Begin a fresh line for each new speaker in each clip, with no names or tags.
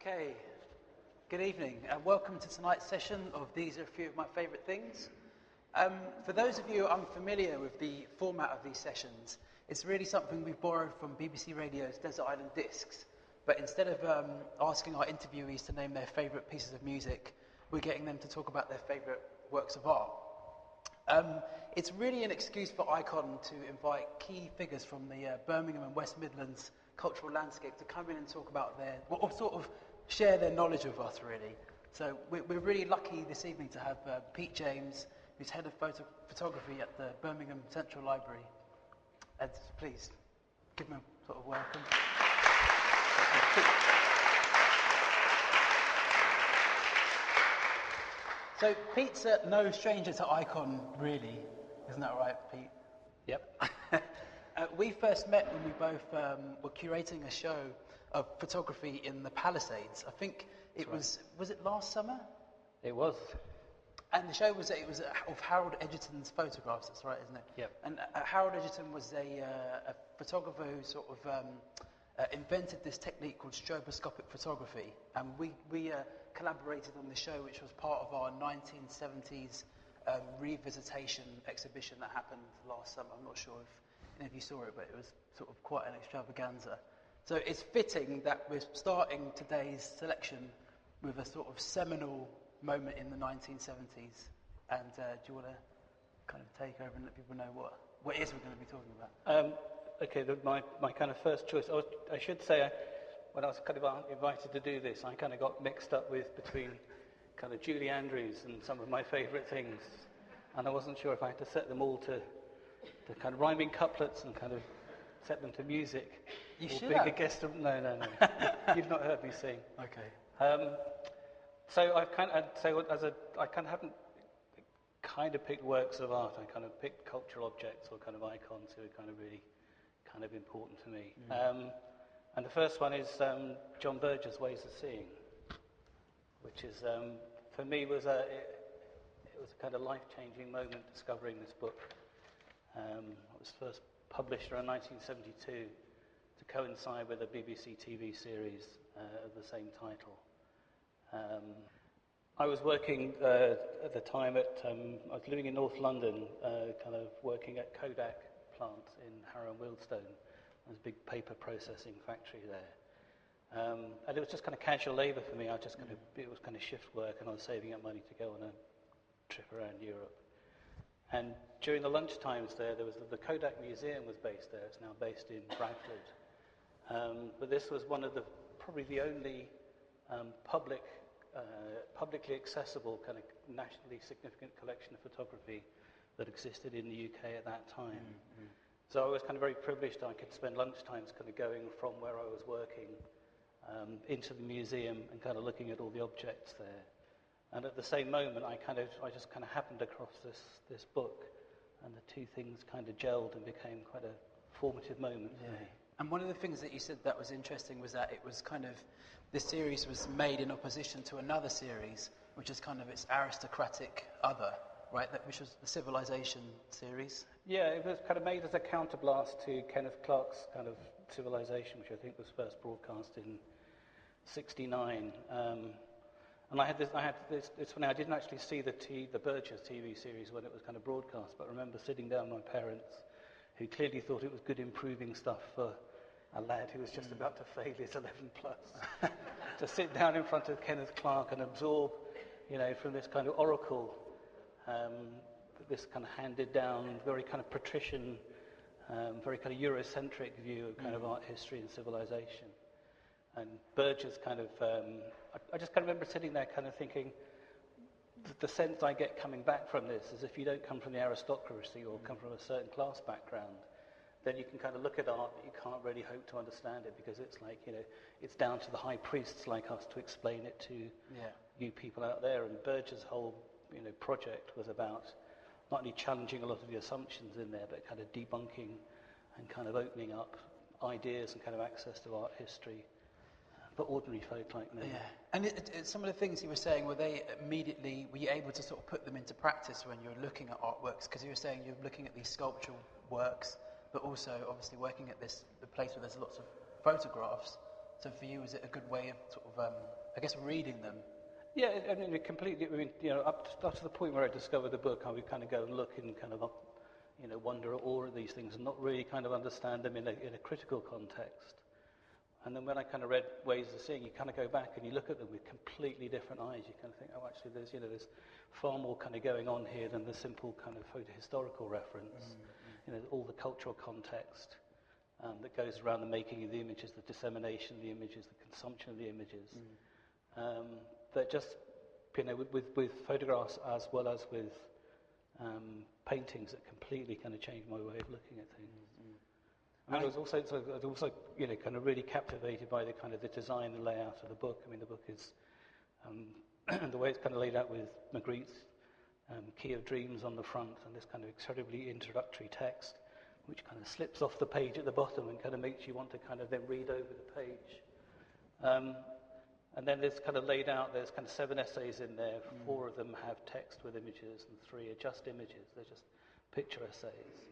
Okay, good evening and welcome to tonight's session of These Are a Few of My Favourite Things. For those of you unfamiliar with the format of these sessions, it's really something we've borrowed from BBC Radio's Desert Island Discs, but instead of asking our interviewees to name their favourite pieces of music, we're getting them to talk about their favourite works of art. It's really an excuse for Ikon to invite key figures from the Birmingham and West Midlands cultural landscape to come in and talk about or sort of share their knowledge with us, really. So we're really lucky this evening to have Pete James, who's head of photography at the Birmingham Central Library. Ed, please give him a sort of welcome. So Pete's no stranger to Ikon, really. Isn't that right, Pete?
Yep.
We first met when we both were curating a show of photography in the Palisades. I think was it last summer?
It was.
And the show was of Harold Edgerton's photographs, that's right, isn't it?
Yep.
And Harold Edgerton was a photographer who sort of invented this technique called stroboscopic photography. And we collaborated on the show, which was part of our 1970s revisitation exhibition that happened last summer. I'm not sure if any of you saw it, but it was sort of quite an extravaganza. So it's fitting that we're starting today's selection with a sort of seminal moment in the 1970s. And do you want to kind of take over and let people know what it is we're going to be talking about?
Okay, my kind of first choice, I should say, when I was kind of invited to do this, I kind of got mixed up between kind of Julie Andrews and some of my favourite things. And I wasn't sure if I had to set them all to kind of rhyming couplets and kind of set them to music.
You
or
should
big
have.
a guest of... No. You've not heard me sing.
Okay.
So I kind of haven't kind of picked works of art. I kind of picked cultural objects or kind of icons who are kind of really kind of important to me. And the first one is John Berger's Ways of Seeing, which is for me was a kind of life-changing moment discovering this book. It was first published around 1972 to coincide with a BBC TV series of the same title. I was working at the time I was living in North London, kind of working at Kodak plant in Harrow and Wealdstone. There's a big paper processing factory there. And it was just kind of casual labour for me. It was kind of shift work, and I was saving up money to go on a trip around Europe. And during the lunch times there was the Kodak Museum was based there. It's now based in Bradford. But this was probably the only publicly accessible kind of nationally significant collection of photography that existed in the UK at that time. Mm-hmm. So I was kind of very privileged. I could spend lunchtimes kind of going from where I was working into the museum and kind of looking at all the objects there. And at the same moment, I just kind of happened across this book, and the two things kind of gelled and became quite a formative moment for me.
And one of the things that you said that was interesting was that it was kind of, this series was made in opposition to another series, which is kind of its aristocratic other, right? Which was the Civilization series.
Yeah, it was kind of made as a counterblast to Kenneth Clark's kind of Civilization, which I think was first broadcast in '69. And I had this. It's funny. I didn't actually see the Berger's TV series when it was kind of broadcast, but I remember sitting down with my parents, who clearly thought it was good improving stuff for a lad who was just about to fail his 11 plus, to sit down in front of Kenneth Clark and absorb, from this kind of oracle, this kind of handed down, very kind of patrician, very kind of Eurocentric view of kind of art history and civilization. And Berger's kind of, I just kind of remember sitting there kind of thinking, the sense I get coming back from this is if you don't come from the aristocracy or come from a certain class background, then you can kind of look at art, but you can't really hope to understand it because it's like, it's down to the high priests like us to explain it to you people out there. And Berger's whole, project was about not only challenging a lot of the assumptions in there, but kind of debunking and kind of opening up ideas and kind of access to art history for ordinary folk like me.
Yeah, and some of the things you were saying, were you able to sort of put them into practice when you were looking at artworks? Because you were saying you're looking at these sculptural works, but also obviously working at the place where there's lots of photographs. So for you, is it a good way of sort of, I guess, reading them?
Yeah, I mean, it completely. I mean, up to the point where I discovered the book, I would kind of go and look and kind of, wonder at all of these things and not really kind of understand them in a critical context. And then when I kind of read Ways of Seeing, you kind of go back and you look at them with completely different eyes. You kind of think, oh, actually, there's far more kind of going on here than the simple kind of photohistorical reference. All the cultural context that goes around the making of the images, the dissemination of the images, the consumption of the images. That just, with photographs as well as with paintings, that completely kind of changed my way of looking at things. I mean, I was also kind of really captivated by the kind of the design and layout of the book. I mean, the book is the way it's kind of laid out with Magritte's Key of Dreams on the front and this kind of incredibly introductory text, which kind of slips off the page at the bottom and kind of makes you want to kind of then read over the page. And then there's kind of laid out, there's kind of 7 essays in there. 4 of them have text with images and 3 are just images. They're just picture essays.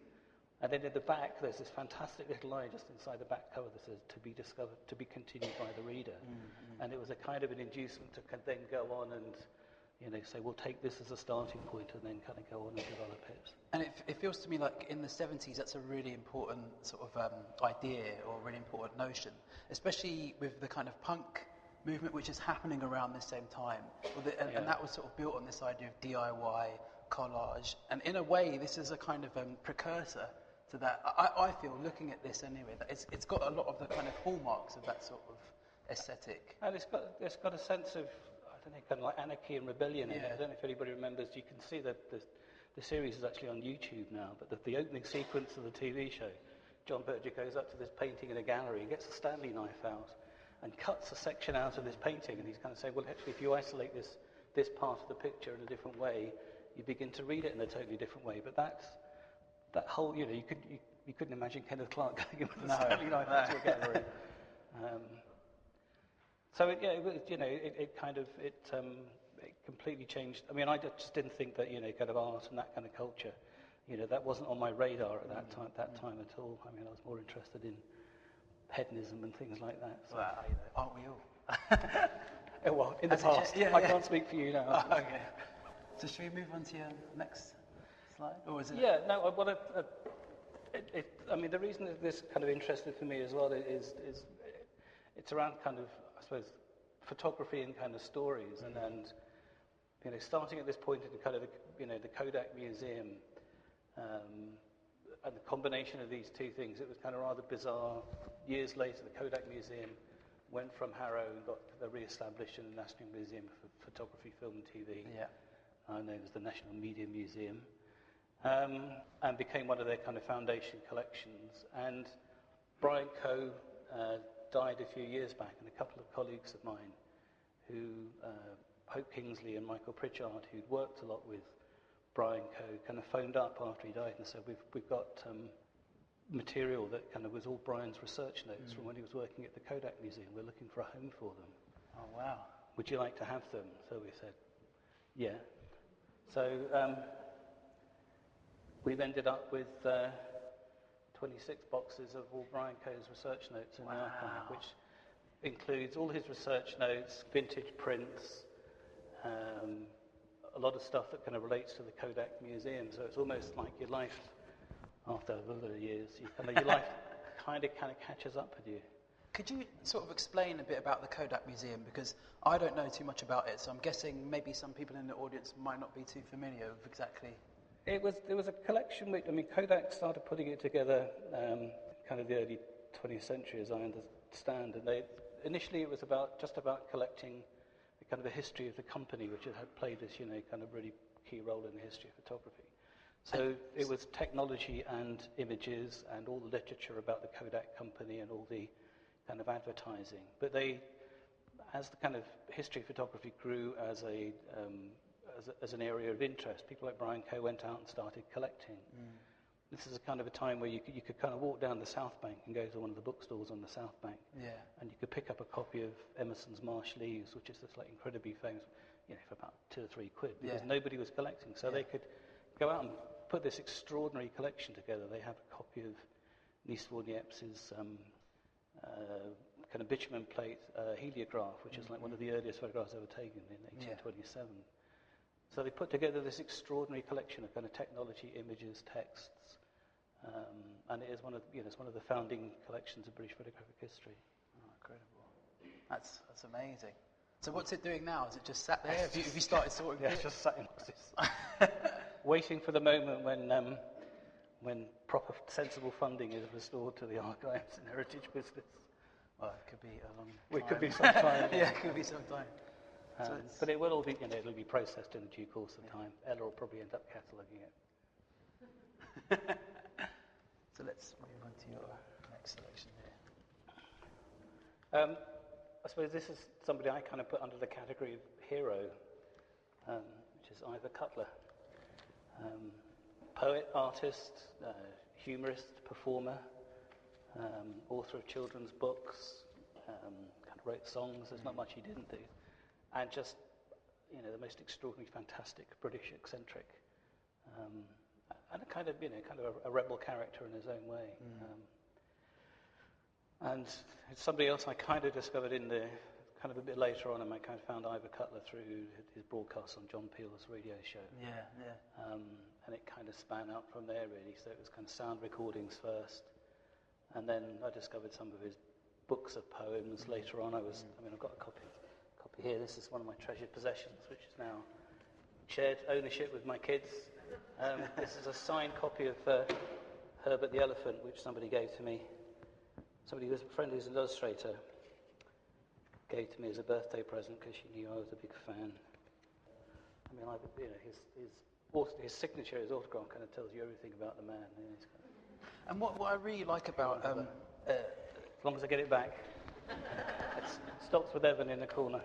And then in the back, there's this fantastic little line just inside the back cover that says, to be discovered, to be continued by the reader. And it was a kind of an inducement to then go on and, say, we'll take this as a starting point and then kind of go on and develop it. And
it feels to me like in the 70s, that's a really important sort of idea or really important notion, especially with the kind of punk movement which is happening around the same time. And that was sort of built on this idea of DIY, collage. And in a way, this is a kind of precursor to that. I feel, looking at this anyway, that it's got a lot of the kind of hallmarks of that sort of aesthetic.
And it's got a sense of, I don't know, kind of like anarchy and rebellion in it. I don't know if anybody remembers, you can see that the series is actually on YouTube now, but the opening sequence of the TV show, John Berger goes up to this painting in a gallery and gets a Stanley knife out and cuts a section out of this painting, and he's kind of saying, well, actually, if you isolate this part of the picture in a different way, you begin to read it in a totally different way. But that whole, you couldn't imagine Kenneth Clark going with a Stanley knife into a gallery. So it completely changed. I mean, I just didn't think that kind of art and that kind of culture, that wasn't on my radar at that time at all. I mean, I was more interested in hedonism and things like that. So,
well, aren't we all?
Well, in the past. I can't speak for you now.
Oh, okay. So should we move on to your next slide? Or is it?
Yeah, no, I mean, the reason that this kind of interested for me as well is it's around kind of, I suppose, photography and kind of stories. And starting at this point in kind of the Kodak Museum, and the combination of these two things, it was kind of rather bizarre. Years later, the Kodak Museum went from Harrow and got re-established in the National Museum for Photography, Film and TV, known as the National Media Museum, and became one of their kind of foundation collections. And Brian Coe died a few years back, and a couple of colleagues of mine Hope Kingsley and Michael Pritchard, who'd worked a lot with Brian Coe, kind of phoned up after he died and said, we've got material that kind of was all Brian's research notes from when he was working at the Kodak Museum. We're looking for a home for them.
Oh, wow.
Would you like to have them? So we said, yeah. So we've ended up with 26 boxes of all Brian Coe's research notes in the archive, which includes all his research notes, vintage prints, a lot of stuff that kind of relates to the Kodak Museum. So it's almost like your life, after a lot of years, your life kind of catches up with you.
Could you sort of explain a bit about the Kodak Museum? Because I don't know too much about it, so I'm guessing maybe some people in the audience might not be too familiar with exactly.
It was a collection which, Kodak started putting it together kind of the early 20th century, as I understand. And initially it was just about collecting kind of the history of the company, which had played this, kind of really key role in the history of photography. So it was technology and images and all the literature about the Kodak company and all the kind of advertising. But as the kind of history of photography grew as an area of interest, people like Brian Coe went out and started collecting. This is a kind of a time where you could kind of walk down the South Bank and go to one of the bookstores on the South Bank, and you could pick up a copy of Emerson's Marsh Leaves, which is this like incredibly famous, for about £2 or £3, because nobody was collecting. So they could go out and put this extraordinary collection together. They have a copy of Nice Niepce's kind of bitumen plate heliograph, which is like one of the earliest photographs ever taken in 1827. So they put together this extraordinary collection of kind of technology, images, texts, and it is one of it's one of the founding collections of British photographic history.
Oh, incredible! That's amazing. So what's it doing now? Is it just sat there? Have you started sorting it?
It's just sat in boxes, waiting for the moment when proper, sensible funding is restored to the archives and heritage business.
Well, it could be a long time.
It could be some time.
Yeah, it could be some time.
But it will all be, it'll be processed in the due course of time. Ella will probably end up cataloguing it.
So let's move on to your next selection here.
I suppose this is somebody I kind of put under the category of hero, which is Ivor Cutler. Poet, artist, humorist, performer, author of children's books, kind of wrote songs. There's not much he didn't do, and just the most extraordinary, fantastic British eccentric, and a kind of a rebel character in his own way. And it's somebody else I kind of discovered in the kind of a bit later on, and I kind of found Ivor Cutler through his broadcasts on John Peel's radio show. And it kind of span out from there, really. So it was kind of sound recordings first, and then I discovered some of his books of poems later on. I've got a copy here. This is one of my treasured possessions, which is now shared ownership with my kids. This is a signed copy of Herbert the Elephant, which somebody gave to me. Somebody who was a friend who's an illustrator gave to me as a birthday present because she knew I was a big fan. His signature, his autograph, kind of tells you everything about the man.
And what I really like about
as long as I get it back, it stops with Evan in the corner.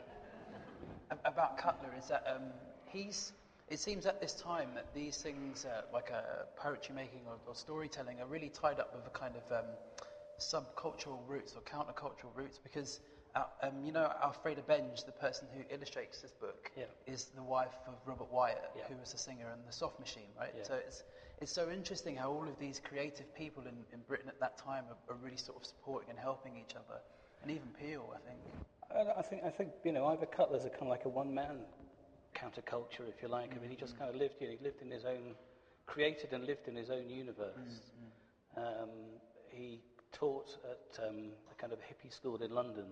About Cutler is that it seems at this time that these things, like poetry making or storytelling, are really tied up with a kind of subcultural roots or countercultural roots, because Alfreda Benge, the person who illustrates this book, is the wife of Robert Wyatt, who was a singer in the Soft Machine, right? Yeah. So it's so interesting how all of these creative people in Britain at that time are really sort of supporting and helping each other, and even Peel, I think.
I think Ivor Cutler's a kind of like a one-man counterculture, if you like. I mean, he just kind of lived in his own, created and lived in his own universe. He taught at a kind of hippie school in London,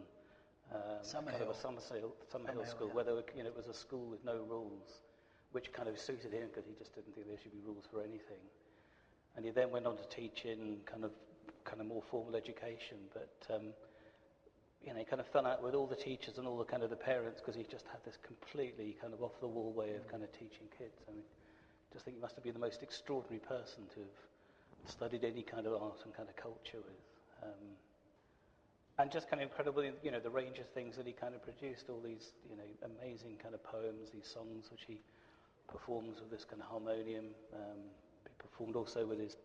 Summerhill School, where there were, it was a school with no rules, which kind of suited him because he just didn't think there should be rules for anything. And he then went on to teach in kind of more formal education, but he kind of fell out with all the teachers and all the kind of the parents because he just had this completely kind of off-the-wall way of kind of teaching kids. I mean, just think he must have been the most extraordinary person to have studied any kind of art and kind of culture with. And just kind of incredible, the range of things that he kind of produced, all these, amazing kind of poems, these songs which he performs with this kind of harmonium. He performed also with his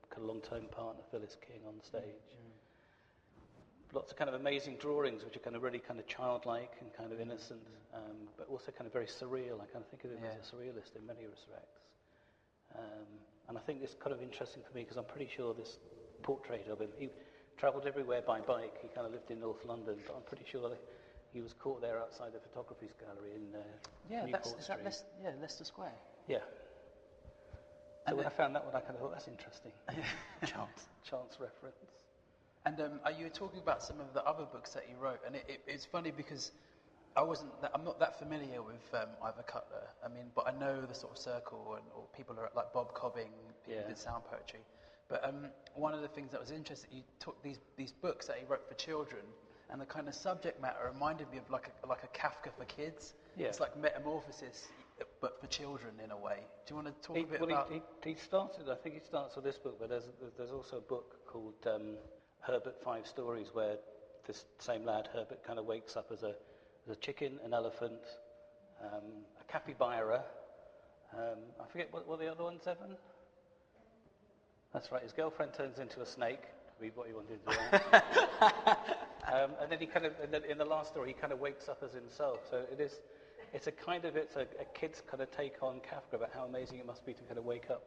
kind of long-term partner, Phyllis King, on stage. Lots of kind of amazing drawings which are kind of really kind of childlike and kind of innocent, but also kind of very surreal. I kind of think of him as a surrealist in many respects. And I think it's kind of interesting for me because I'm pretty sure this portrait of him, he travelled everywhere by bike. He kind of lived in North London, but I'm pretty sure that he was caught there outside the photography's gallery in Newport Street.
Leicester Square.
Yeah. So when I found that one, I kind of thought, that's interesting. Chance reference.
And you were talking about some of the other books that he wrote, and it's funny because I'm not that familiar with Ivor Cutler. I mean, but I know the sort of circle or people like Bob Cobbing, people who did sound poetry. But one of the things that was interesting, you took these books that he wrote for children, and the kind of subject matter reminded me of like a Kafka for kids. Yeah. It's like Metamorphosis, but for children in a way. Do you want to talk a bit about?
He started. I think he starts with this book, but there's also a book called Herbert 5 Stories, where this same lad Herbert kind of wakes up as a chicken, an elephant, a capybara. I forget what the other one's, Evan. That's right. His girlfriend turns into a snake. Read what he wanted to do. And then in the last story, he kind of wakes up as himself. So it's a kid's kind of take on Kafka about how amazing it must be to kind of wake up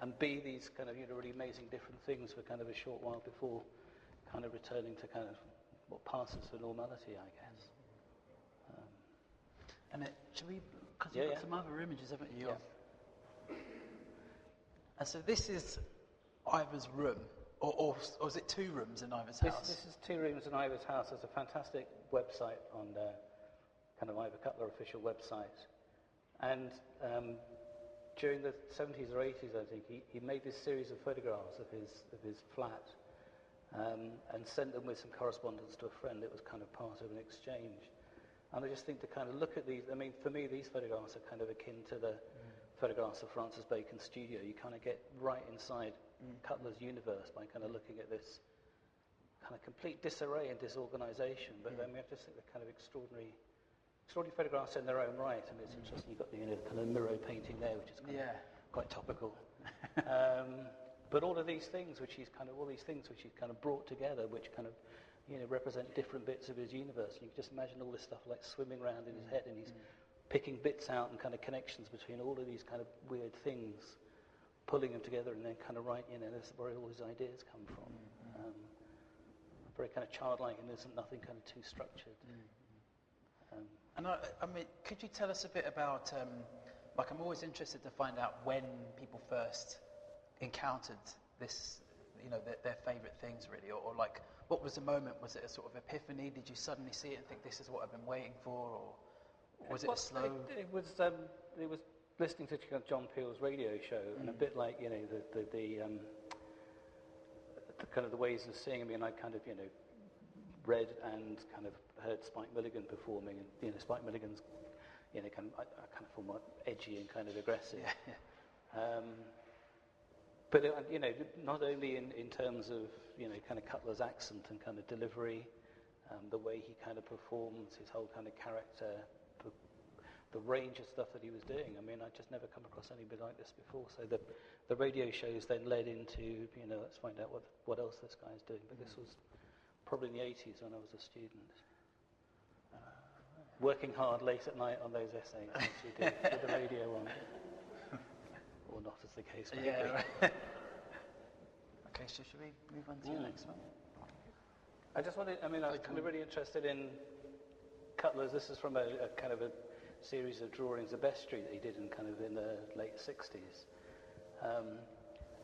and be these kind of really amazing different things for kind of a short while before kind of returning to kind of what passes for normality, I guess.
And should we, because you've got some other images, haven't you?
Yeah.
And so this is Ivor's room, or is it 2 rooms in Ivor's house?
This is 2 rooms in Ivor's house. There's a fantastic website on the kind of Ivor Cutler official website. And during the 70s or 80s, I think, he made this series of photographs of his flat and sent them with some correspondence to a friend. It was kind of part of an exchange. And I just think to kind of look at these, I mean, for me, these photographs are kind of akin to the photographs of Francis Bacon's studio. You kind of get right inside Cutler's universe by kind of looking at this kind of complete disarray and disorganization. But then we have to think they're kind of extraordinary photographs in their own right. I mean, it's interesting. You've got the kind of Miro painting there, which is kind of quite topical. But all these things which he's kind of brought together, which kind of represent different bits of his universe. And you can just imagine all this stuff like swimming around in his head, and he's picking bits out and kind of connections between all of these kind of weird things, pulling them together, and then kind of that's where all his ideas come from. Very kind of childlike, and there's nothing kind of too structured.
And I mean, could you tell us a bit about, like, I'm always interested to find out when people first encountered this, their favourite things, really, or like, what was the moment? Was it a sort of epiphany? Did you suddenly see it and think, this is what I've been waiting for, or was it a slow?
It was listening to John Peel's radio show, and a bit like, the kind of the ways of seeing. I mean, I kind of, read and kind of heard Spike Milligan performing, and Spike Milligan's, I kind of feel more edgy and kind of aggressive. But not only in terms of kind of Cutler's accent and kind of delivery, the way he kind of performs, his whole kind of character, the range of stuff that he was doing. I mean, I'd just never come across anybody like this before. So the radio shows then led into let's find out what else this guy's doing. But this was probably in the 80s when I was a student. Working hard late at night on those essays, as you do, with the radio on. Or not, as the case may be.
Okay, so should we move on to the next one?
I just wanted, I was kind of really interested in Cutler's. This is from a kind of a series of drawings of Best Street that he did in the late 60s.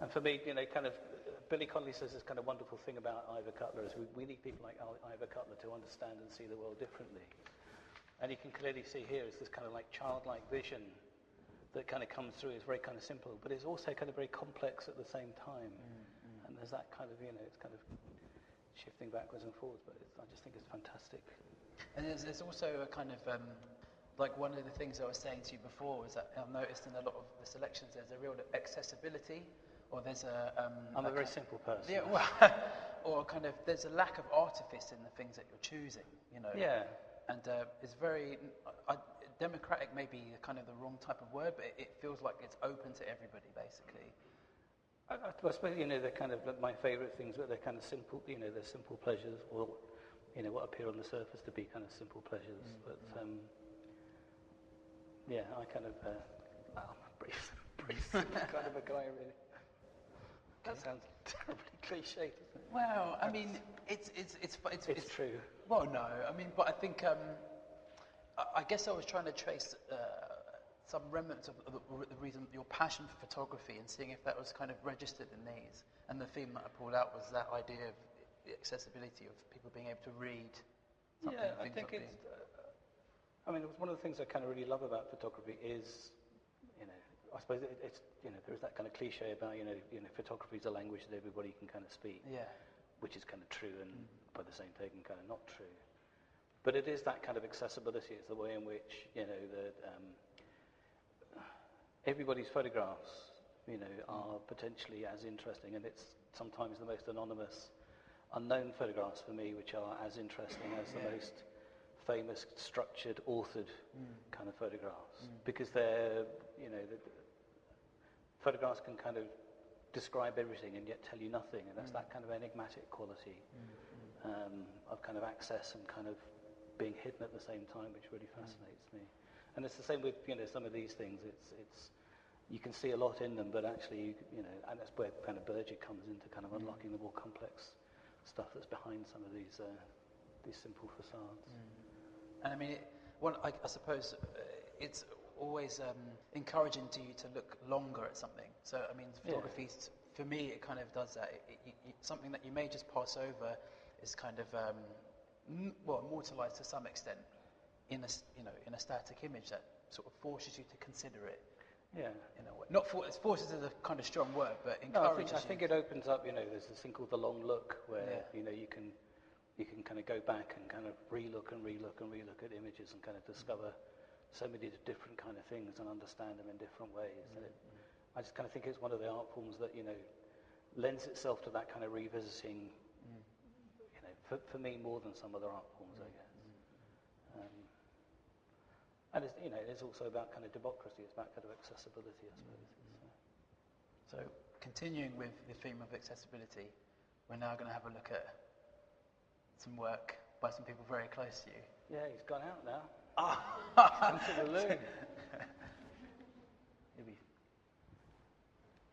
And for me, kind of, Billy Connolly says this kind of wonderful thing about Ivor Cutler is we need people like Ivor Cutler to understand and see the world differently. And you can clearly see here is this kind of like childlike vision that kind of comes through. It's very kind of simple, but it's also kind of very complex at the same time. And there's that kind of, it's kind of shifting backwards and forwards, but I just think it's fantastic.
And there's also a kind of, like one of the things I was saying to you before was that I've noticed in a lot of the selections there's a real accessibility, or there's a...
I'm a very simple person.
Yeah, well, or kind of, there's a lack of artifice in the things that you're choosing,
Yeah.
And it's very... democratic may be kind of the wrong type of word, but it feels like it's open to everybody, basically.
I suppose, they're kind of my favourite things, but they're kind of simple, they're simple pleasures, or, what appear on the surface to be kind of simple pleasures. But, I kind of, I'm a brief kind of a guy, really. That sounds terribly cliche, doesn't it?
Well, I mean, it's
true.
Well, no, I mean, but I think, I guess I was trying to trace some remnants of the reason, your passion for photography, and seeing if that was kind of registered in these. And the theme that I pulled out was that idea of the accessibility of people being able to read something.
Yeah, I think it's... one of the things I kind of really love about photography is, I suppose it's there's that kind of cliche about, photography is a language that everybody can kind of speak.
Yeah.
Which is kind of true, and by the same token, kind of not true. But it is that kind of accessibility. It's the way in which, everybody's photographs, are potentially as interesting, and it's sometimes the most anonymous, unknown photographs for me, which are as interesting as the most famous, structured, authored kind of photographs, because they're, the photographs can kind of describe everything and yet tell you nothing, and that's that kind of enigmatic quality of kind of access and kind of being hidden at the same time, which really fascinates me. And it's the same with some of these things. It's you can see a lot in them, but actually and that's where kind of Berger comes into kind of unlocking the more complex stuff that's behind some of these these simple facades.
And I mean, I suppose it's always encouraging to you to look longer at something. So, I mean, photography, for me, it kind of does that. Something that you may just pass over is kind of, immortalised to some extent in a static image that sort of forces you to consider it.
Yeah.
In a way. Not forces is a kind of strong word, but encourages
I think it opens up, there's this thing called the long look where, you can kind of go back and kind of relook and relook and relook at images and kind of discover so many different kind of things and understand them in different ways. And I just kind of think it's one of the art forms that, lends itself to that kind of revisiting, for me more than some other art forms, I guess. And it's also about kind of democracy. It's about kind of accessibility, I suppose.
So continuing with the theme of accessibility, we're now going to have a look at some work by some people very close to you.
Yeah, he's gone out now.
Come
to the loo.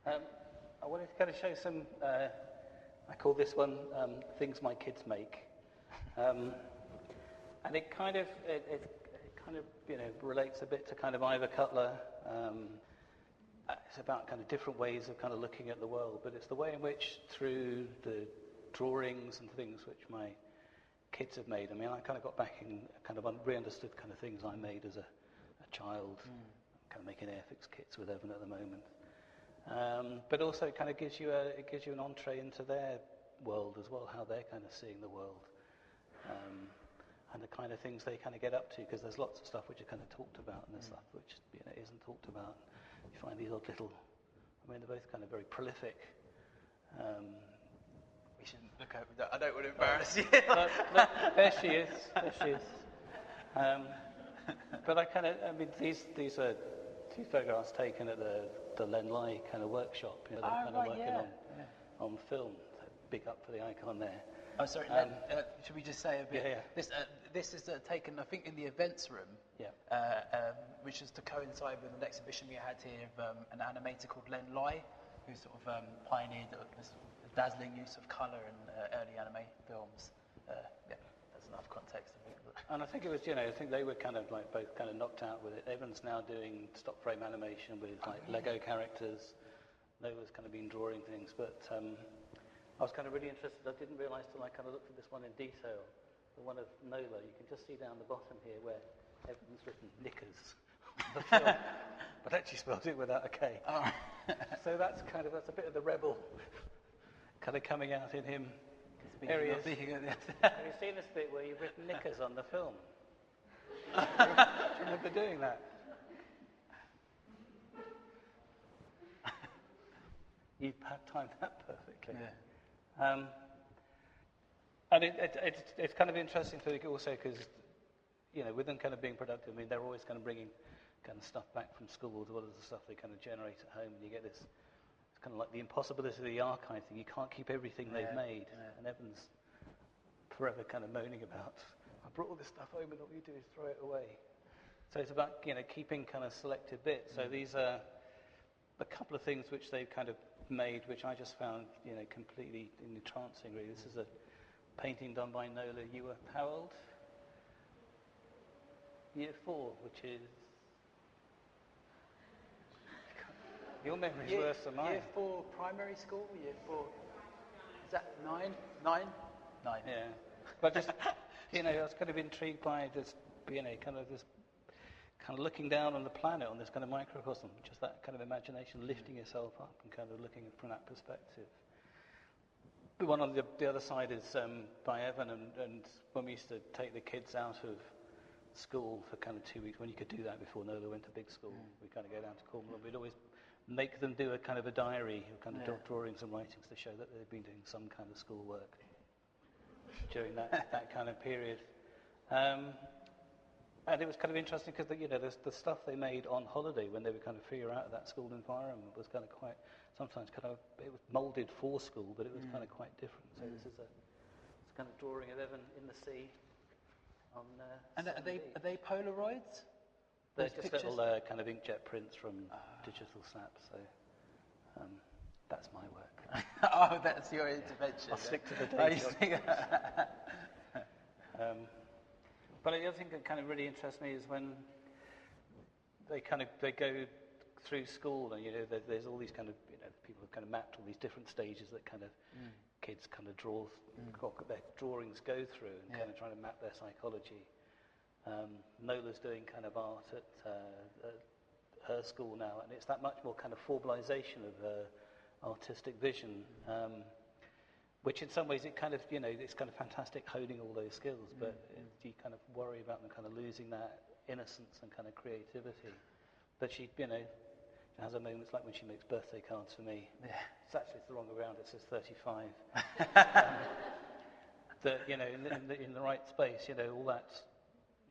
I wanted to kind of show some, I call this one Things My Kids Make. And it kind of relates a bit to kind of Ivor Cutler. It's about kind of different ways of kind of looking at the world, but it's the way in which through the drawings and things which my kids have made. I mean, I kind of got back in kind of re-understood kind of things I made as a child. I'm kind of making Airfix kits with Evan at the moment. But also it kind of gives you an entree into their world as well, how they're kind of seeing the world. And the kind of things they kind of get up to, because there's lots of stuff which are kind of talked about and there's stuff which isn't talked about. You find these odd little, they're both kind of very prolific.
We shouldn't look over that. I don't want to embarrass you.
Look, there she is. But these are two photographs taken at the Len Lai kind of workshop. Working on film. So big up for the Ikon there.
Oh, sorry. Should we just say a bit?
Yeah.
This is taken, I think, in the events room.
Yeah.
Which is to coincide with an exhibition we had here of an animator called Len Lai, who sort of pioneered this dazzling use of colour in early anime films. That's enough context, I think.
And I think it was, I think they were kind of like both kind of knocked out with it. Evan's now doing stop frame animation with Lego characters. Noah's kind of been drawing things, but I was kind of really interested. I didn't realise till I kind of looked at this one in detail. The one of Nola, you can just see down the bottom here where Evan's written knickers on the film, but actually spelled it without a K.
Oh.
So that's a bit of the rebel kind of coming out in him. There he is. Have you seen this bit where you've written knickers on the film? Do you remember doing that? You timed that perfectly.
Yeah.
And it's kind of interesting also because, with them kind of being productive, I mean, they're always kind of bringing kind of stuff back from school as well as the stuff they kind of generate at home, and you get this, it's kind of like the impossibility of the archive thing. You can't keep everything they've made, and Evan's forever kind of moaning about, I brought all this stuff home and all you do is throw it away. So it's about, keeping kind of selected bits. So these are a couple of things which they've kind of made, which I just found, completely entrancing, really. This is a painting done by Nola. You were how old? Year 4, which is... Your memory's worse than mine.
Year 4 primary school? Year 4... Is that 9? 9? 9.
Yeah. But just, I was kind of intrigued by this, kind of looking down on the planet, on this kind of microcosm, just that kind of imagination, lifting yourself up and kind of looking from that perspective. The one on the other side is by Evan, and when we used to take the kids out of school for kind of 2 weeks, when you could do that before Nola went to big school, we'd kind of go down to Cornwall, and we'd always make them do a kind of a diary, kind of drawings and writings to show that they'd been doing some kind of school work during that kind of period. And it was kind of interesting because the stuff they made on holiday when they were kind of figure out of that school environment was kind of quite, sometimes kind of, it was moulded for school, but it was kind of quite different. So this is it's kind of drawing of Evan in the sea.
And are they Polaroids?
They're just little kind of inkjet prints from digital snaps. So that's my work.
Oh, that's your intervention.
I'll stick to the details. But the other thing that kind of really interests me is when they go through school, and there's all these kind of people have kind of mapped all these different stages that kind of kids kind of their drawings go through, and kind of trying to map their psychology. Nola's doing kind of art at her school now, and it's that much more kind of formalization of her artistic vision, which in some ways it kind of it's kind of fantastic honing all those skills, but you kind of worry about them kind of losing that innocence and kind of creativity. But she has her moments like when she makes birthday cards for me. Yeah. It's the wrong way around. It says 35. That in the right space, all that,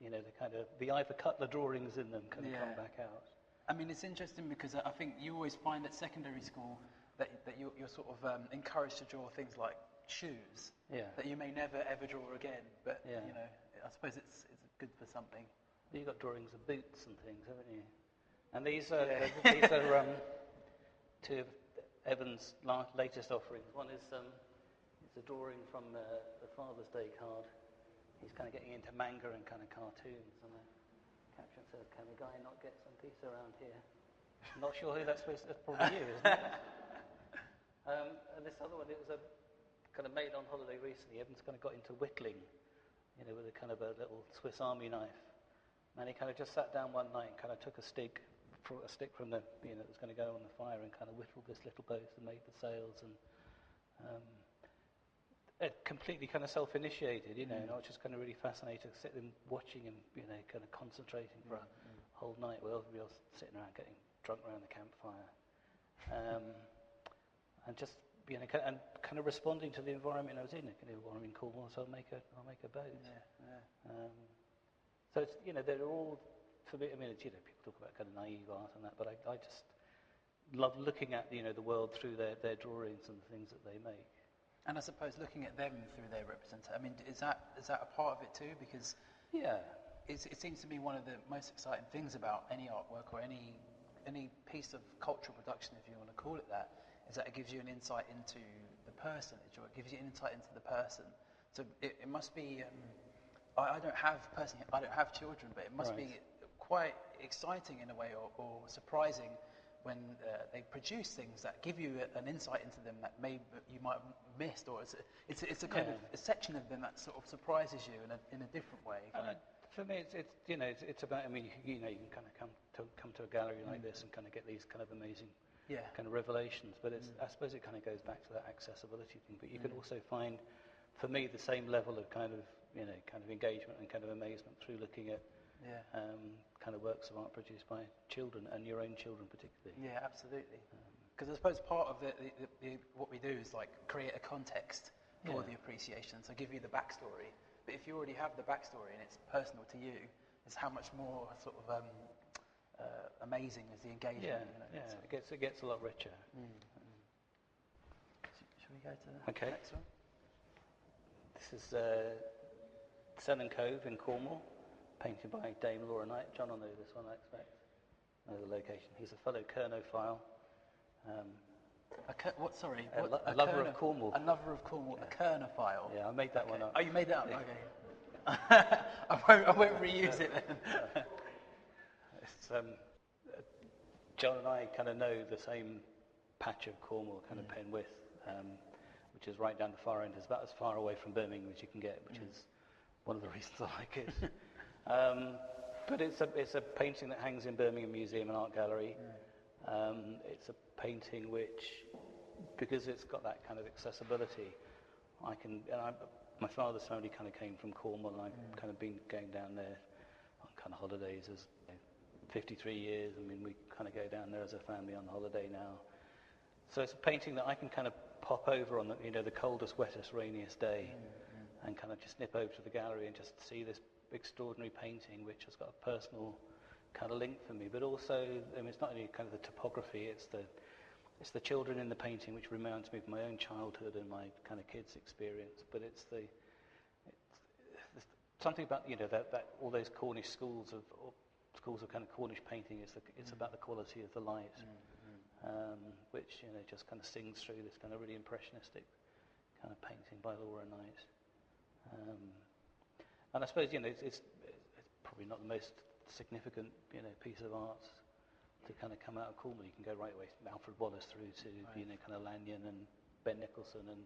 the kind of the Ivor Cutler drawings in them kind of come back out.
I mean, it's interesting because I think you always find at secondary school that you're sort of encouraged to draw things like shoes that you may never ever draw again. But I suppose it's good for something.
You've got drawings of boots and things, haven't you? And these are two of Evan's latest offerings. One is it's a drawing from the Father's Day card. He's kind of getting into manga and kind of cartoons, and the caption says, "Can a guy not get some peace around here?" I'm not sure who that's supposed to. That's probably you, isn't it? And this other one, it was kind of made on holiday recently. Evan's kind of got into whittling, with a kind of a little Swiss Army knife. And he kind of just sat down one night and kind of took a stick from the, that was going to go on the fire, and kind of whittled this little boat and made the sails, and completely kind of self-initiated, and I was just kind of really fascinated to sit and watching him, kind of concentrating for a whole night while everybody else sitting around getting drunk around the campfire, and just and kind of responding to the environment I was in. I'm in Cornwall, so I'll make a boat. So it's they're all, for me. I mean, people talk about kind of naive art and that, but I just love looking at the world through their drawings and the things that they make.
And I suppose looking at them through their representation. I mean, is that a part of it too? Because it seems to me one of the most exciting things about any artwork or any piece of cultural production, if you want to call it that, is that it gives you an insight into the personage, or it gives you an insight into the person. So it must be. I don't have children, but it must be quite exciting in a way, or surprising when they produce things that give you an insight into them that you might have missed, or it's a kind of a section of them that sort of surprises you in a different way.
For me, it's about. I mean, you can kind of come to a gallery like this and kind of get these kind of amazing kind of revelations. But I suppose it kind of goes back to that accessibility thing. But you can also find, for me, the same level of kind of engagement and kind of amazement through looking at kind of works of art produced by children, and your own children particularly.
Yeah, absolutely. Because I suppose part of what we do is like create a context for the appreciation, so give you the backstory. But if you already have the backstory and it's personal to you, it's how much more sort of amazing is the engagement.
It gets a lot richer.
Shall we go to the next one?
This is Selland Cove in Cornwall, painted by Dame Laura Knight. John will know this one, I expect. Know the location. He's a fellow Kernophile.
A
lover of Cornwall.
A lover of Cornwall, a Kernophile.
Yeah, I made that one up.
Oh, you made that up? Okay. I won't reuse it then.
John and I kind of know the same patch of Cornwall, kind of Penwith, which is right down the far end. It's about as far away from Birmingham as you can get, which is one of the reasons I like it. But it's a painting that hangs in Birmingham Museum and Art Gallery. It's a painting which, because it's got that kind of accessibility, my father's family kind of came from Cornwall, and I've kind of been going down there on kind of holidays as 53 years. I mean, we kind of go down there as a family on holiday now. So it's a painting that I can kind of pop over on the coldest, wettest, rainiest day, and kind of just nip over to the gallery and just see this extraordinary painting, which has got a personal kind of link for me. But also, I mean, it's not only kind of the topography; it's the children in the painting, which reminds me of my own childhood and my kind of kids' experience. But it's something about that all those Cornish schools of kind of Cornish painting. It's about the quality of the light, which just kind of sings through this kind of really impressionistic kind of painting by Laura Knight. And I suppose, it's probably not the most significant, piece of art to kind of come out of Cornwall. You can go right away from Alfred Wallace through to, kind of Lanyon and Ben Nicholson and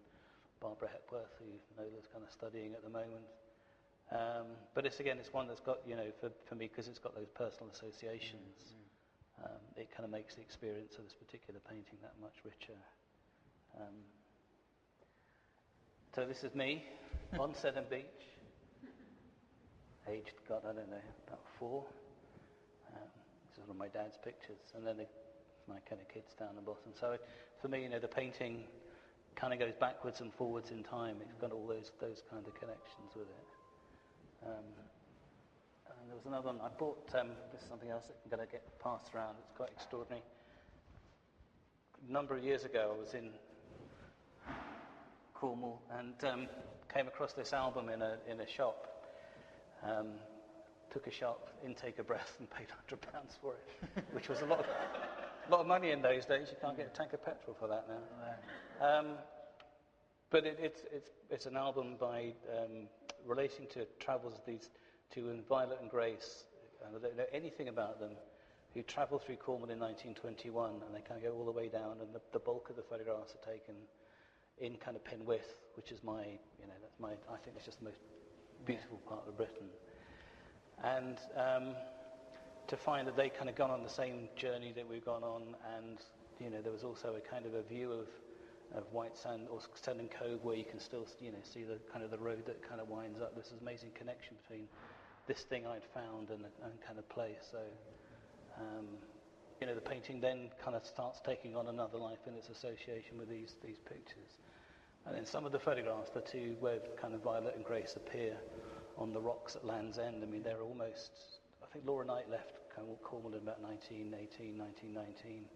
Barbara Hepworth, who Nola's kind of studying at the moment. But it's one that's got, for me, because it's got those personal associations, it kind of makes the experience of this particular painting that much richer. So this is me on Seddon Beach, aged, God, I don't know, about 4. This is one of my dad's pictures, and then my kind of kids down the bottom. So for me, the painting kind of goes backwards and forwards in time. It's got all those kind of connections with it. And there was another one I bought. This is something else that can kind of get passed around. It's quite extraordinary. A number of years ago, I was in Cornwall and came across this album in a shop. Took a sharp intake of breath and paid £100 for it, which was a lot of money in those days. You can't get a tank of petrol for that now. But it's an album by relating to travels of these two, Violet and Grace. I don't know anything about them, who travelled through Cornwall in 1921, and they kind of go all the way down, and the bulk of the photographs are taken in kind of Penwith, which is I think it's just the most beautiful part of Britain. And to find that they kind of gone on the same journey that we've gone on, and there was also a kind of a view of White Sand or Sandon Cove, where you can still see the kind of the road that kind of winds up. This amazing connection between this thing I'd found and kind of place. So the painting then kind of starts taking on another life in its association with these pictures. And then some of the photographs, the two where kind of Violet and Grace appear on the rocks at Land's End, I mean, they're almost, I think Laura Knight left Cornwall in about 1918, 1919.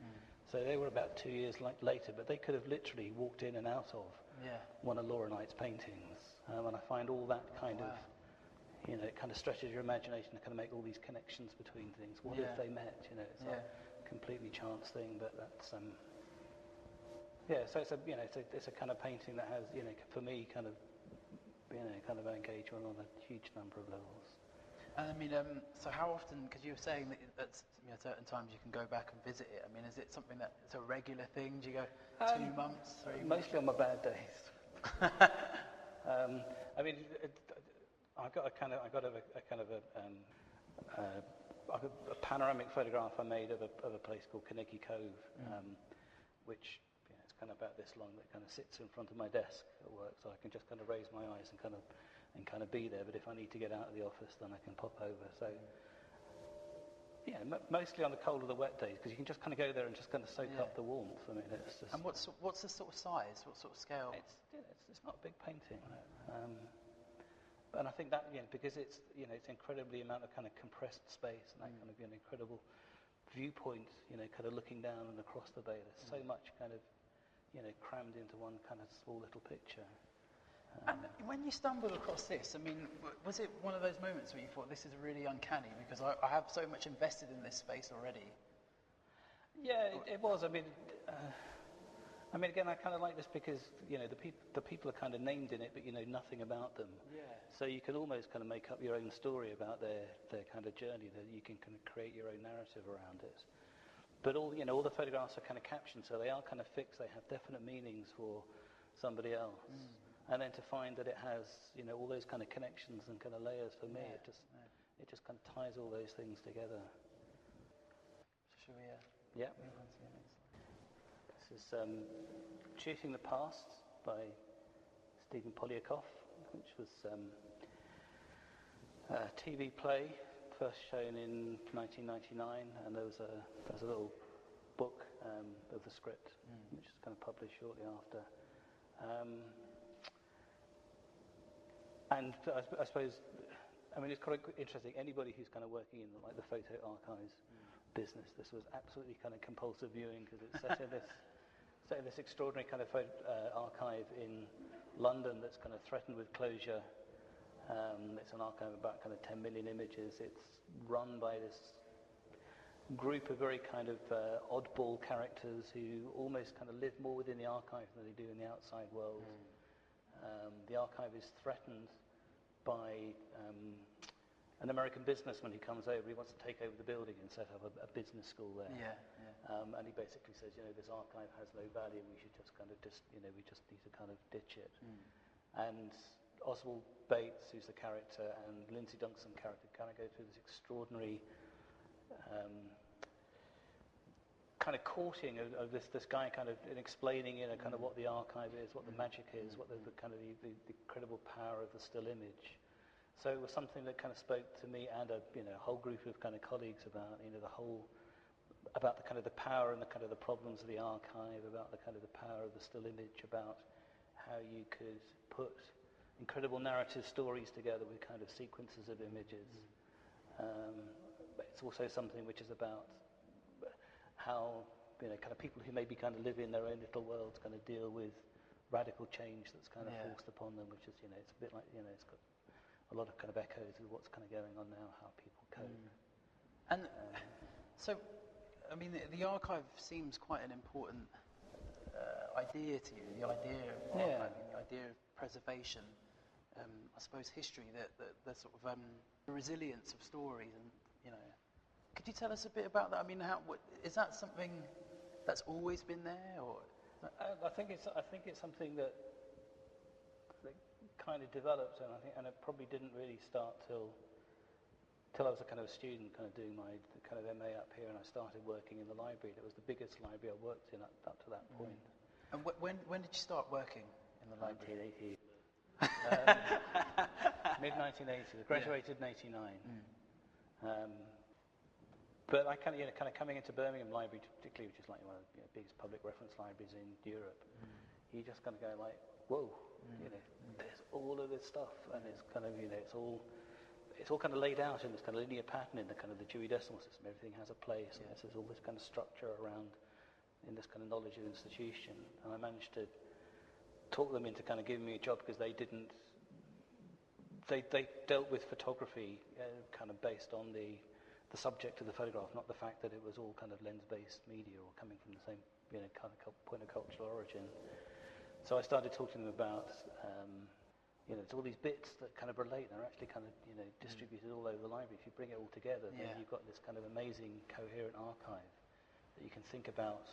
So they were about 2 years later, but they could have literally walked in and out of one of Laura Knight's paintings. And I find all that kind of, it kind of stretches your imagination to kind of make all these connections between things. What if they met? It's a completely chance thing, but that's... so it's a kind of painting that has, for me, kind of engagement on a huge number of levels.
And I mean, so how often, because you were saying that at certain times you can go back and visit it, I mean, is it something that it's a regular thing? Do you go 2 months, 3 months?
Mostly on my bad days. I mean, I got a panoramic photograph I made of a place called Carnegie Cove, which it's kind of about this long, that kind of sits in front of my desk at work, so I can just kind of raise my eyes and kind of be there. But if I need to get out of the office, then I can pop over. So mostly on the cold or the wet days, because you can just kind of go there and just kind of soak up the warmth. I mean, it's just.
And what's the sort of size? What sort of scale?
It's not a big painting. And I think that, because it's incredibly amount of kind of compressed space and that kind of incredible viewpoint, kind of looking down and across the bay. There's so much kind of, crammed into one kind of small little picture.
And when you stumbled across this, I mean, was it one of those moments where you thought, this is really uncanny because I have so much invested in this space already?
Yeah, it was. I mean, again, I kind of like this because, the people are kind of named in it, but you know nothing about them.
Yeah.
So you can almost kind of make up your own story about their kind of journey, that you can kind of create your own narrative around it. But all the photographs are kind of captioned, so they are kind of fixed. They have definite meanings for somebody else. And then to find that it has, all those kind of connections and kind of layers, for me, it just kind of ties all those things together.
Shall we
move
on to the next slide?
This is Shooting the Past by Stephen Polyakov, which was a TV play, first shown in 1999, and there was a little book of the script, which was kind of published shortly after. And I suppose, it's quite interesting. Anybody who's kind of working in the photo archives business, this was absolutely kind of compulsive viewing, because it's set in this extraordinary kind of archive in London that's kind of threatened with closure. It's an archive of about kind of 10 million images. It's run by this group of very kind of oddball characters who almost kind of live more within the archive than they do in the outside world. The archive is threatened by an American businessman who comes over. He wants to take over the building and set up a business school there. And he basically says, this archive has no value. We should just we just need to kind of ditch it. And Oswald Bates, who's the character, and Lindsay Dunkson character kind of go through this extraordinary kind of courting of this guy, kind of explaining, kind of what the archive is, what the magic is, what the kind of the incredible power of the still image. So it was something that kind of spoke to me and a whole group of kind of colleagues about about the kind of the power and the kind of the problems of the archive, about the kind of the power of the still image, about how you could put incredible narrative stories together with kind of sequences of images. But it's also something which is about how kind of people who maybe kind of live in their own little worlds kind of deal with radical change that's kind of forced upon them, which is it's a bit like it's got a lot of kind of echoes of what's kind of going on now, how people cope.
And so, I mean, the archive seems quite an important idea to you, the idea of archiving, the idea of preservation, I suppose history, the sort of the resilience of stories, and could you tell us a bit about that? I mean, is that something that's always been there, or?
I think it's something that kind of developed, and it probably didn't really start till I was a kind of a student, kind of doing my kind of MA up here, and I started working in the library. It was the biggest library I worked in up to that point.
And when did you start working in the library?
1980. Mid-1980s. I graduated in 89. But I kind of coming into Birmingham Library, particularly, which is like one of the biggest public reference libraries in Europe, you just kind of go like, whoa, there's all of this stuff, and it's kind of it's all kind of laid out in this kind of linear pattern in the kind of the Dewey Decimal System. Everything has a place, and there's all this kind of structure around in this kind of knowledge of institution. And I managed to talk them into kind of giving me a job because they dealt with photography kind of based on the subject of the photograph, not the fact that it was all kind of lens-based media or coming from the same kind of point of cultural origin. So I started talking to them about there's all these bits that kind of relate, and are actually kind of distributed all over the library. If you bring it all together, then you've got this kind of amazing coherent archive that you can think about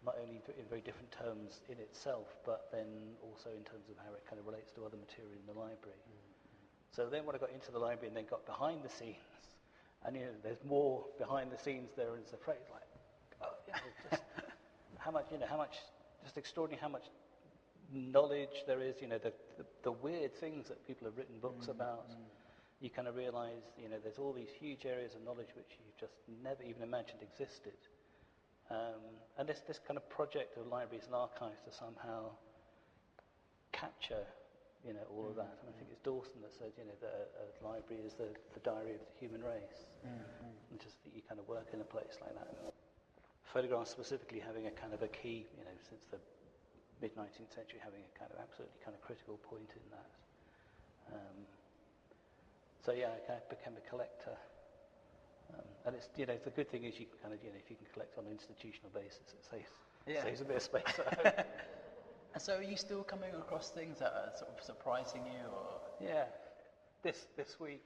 not only in very different terms in itself, but then also in terms of how it kind of relates to other material in the library. So then when I got into the library and then got behind the scenes, and there's more behind the scenes there, and it's a phrase like, just how much, just extraordinary how much knowledge there is, the weird things that people have written books about. You kind of realise, there's all these huge areas of knowledge which you've just never even imagined existed. And this kind of project of libraries and archives to somehow capture, all of that. And I think it's Dawson that said, that a library is the diary of the human race. And just that you kind of work in a place like that. Photographs specifically having a kind of a key, since the mid-19th century, having a kind of absolutely kind of critical point in that. So I kind of became a collector. And it's, the good thing is you can kind of, if you can collect on an institutional basis, it saves a bit of space at home.
And so are you still coming across things that are sort of surprising you, or?
Yeah. This week,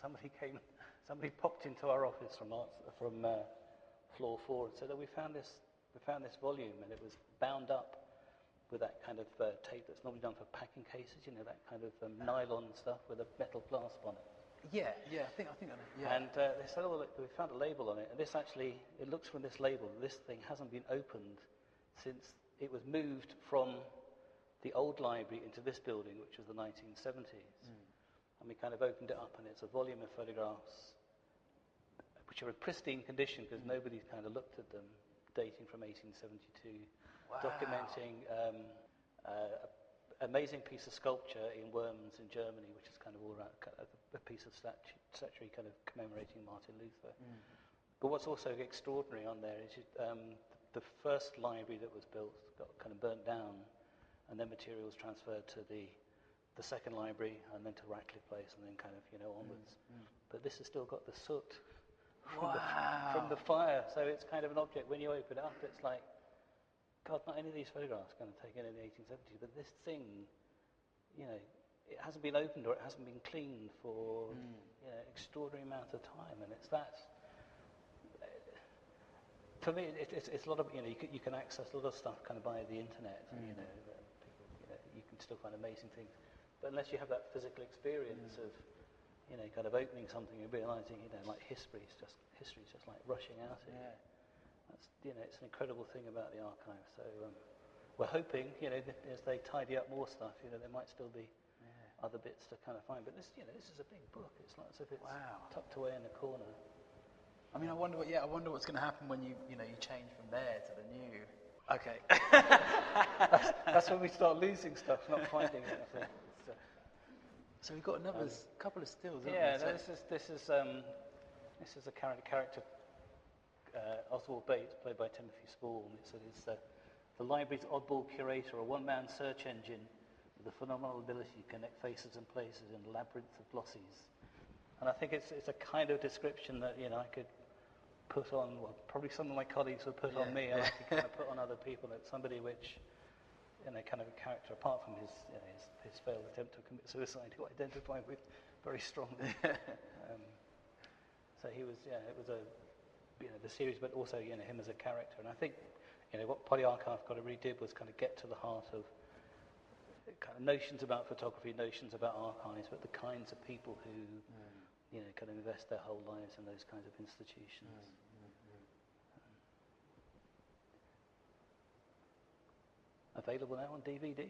somebody popped into our office from floor 4 and said, we found this volume, and it was bound up with that kind of tape that's normally done for packing cases, that kind of nylon stuff with a metal clasp on it.
Yeah, I think I know. Yeah.
And they said, we found a label on it, and this actually, it looks from this label, this thing hasn't been opened since it was moved from the old library into this building, which was the 1970s. And we kind of opened it up, and it's a volume of photographs which are in pristine condition because nobody's kind of looked at them, dating from 1872, documenting amazing piece of sculpture in Worms in Germany, which is kind of all around a piece of statuary kind of commemorating Martin Luther. But what's also extraordinary on there is the first library that was built got kind of burnt down, and then materials transferred to the second library, and then to Ratcliffe Place, and then kind of onwards. But this has still got the soot from the fire, so it's kind of an object. When you open it up, it's like, God, not any of these photographs kind of taken in the 1870s, but this thing, it hasn't been opened or it hasn't been cleaned for extraordinary amount of time, and it's that. For me, it's a lot of you can access a lot of stuff kind of via the internet. That people, you can still find amazing things, but unless you have that physical experience of kind of opening something and realizing like history is just like rushing out at you. That's it's an incredible thing about the archive. So we're hoping as they tidy up more stuff, there might still be other bits to kind of find. But this this is a big book. It's like as if it's tucked away in a corner.
I mean, I wonder what's going to happen when you change from there to the new. Okay.
That's when we start losing stuff, not finding it. I think.
So we've got another couple of stills.
Yeah, no, this is a character, Oswald Bates, played by Timothy Spall. It's the library's oddball curator, a one-man search engine with a phenomenal ability to connect faces and places in a labyrinth of glossies. And I think it's a kind of description that I could put on, probably some of my colleagues would put on me, and I could kind of put on other people. It's somebody which, kind of a character, apart from his failed attempt to commit suicide, who I identify with very strongly. So he was, it was the series, but also, him as a character. And I think, what Polyarchive kind of really did was kind of get to the heart of kind of notions about photography, notions about archives, but the kinds of people who, kind of invest their whole lives in those kinds of institutions. Available now on DVD.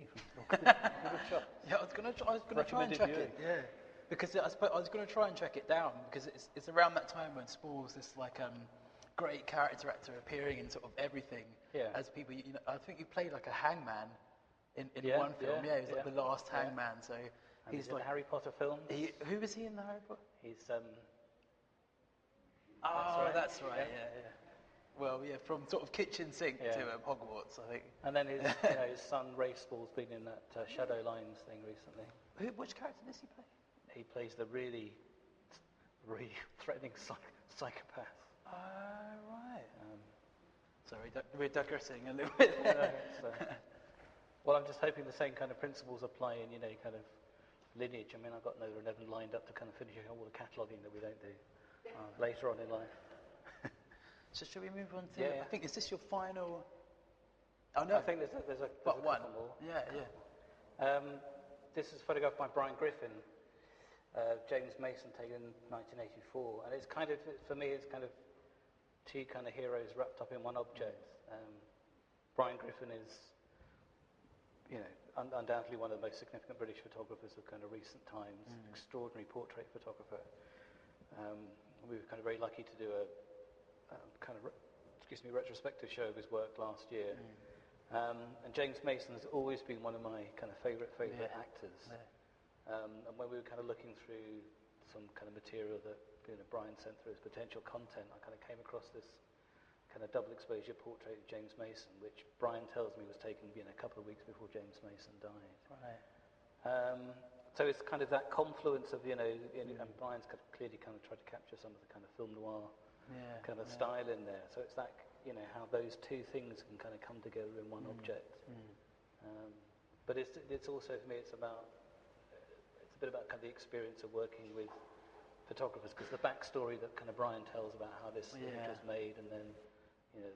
Yeah, I was going to try and check it. Yeah, because I was going to try and track it down because it's around that time when Spall's this like great character actor appearing in sort of everything. Yeah. As people, I think he played like a hangman in one film. Yeah, he was like the last hangman. So he's like
the Harry Potter films.
Who was he in the Harry Potter?
He's
that's right. Yeah. Well, from sort of kitchen sink to Hogwarts, I think.
And then his his son Ray Spall's been in that Shadow Lines thing recently.
Which character does he play?
He plays the really threatening psychopath.
Right. Sorry, we're digressing a little bit.
Well, I'm just hoping the same kind of principles apply in kind of lineage. I mean, I've got Nola and Evan lined up to kind of finish all the cataloguing that we don't do later on in life.
So should we move on to? I think is this your final? Oh no,
I think there's a couple more.
Yeah.
This is photographed by Brian Griffin, James Mason, taken in 1984, and it's kind of for me it's kind of two kind of heroes wrapped up in one object. Brian Griffin is, undoubtedly one of the most significant British photographers of kind of recent times. Extraordinary portrait photographer. We were kind of very lucky to do a retrospective show of his work last year. And James Mason has always been one of my kind of favourite actors. And when we were kind of looking through some kind of material that Brian sent through as potential content, I kind of came across this kind of double exposure portrait of James Mason, which Brian tells me was taken a couple of weeks before James Mason died.
Right.
So it's kind of that confluence of and Brian's clearly kind of tried to capture some of the kind of film noir kind of style in there. So it's that how those two things can kind of come together in one object. But it's also for me it's a bit about kind of the experience of working with photographers, because the backstory that kind of Brian tells about how this image was made, and then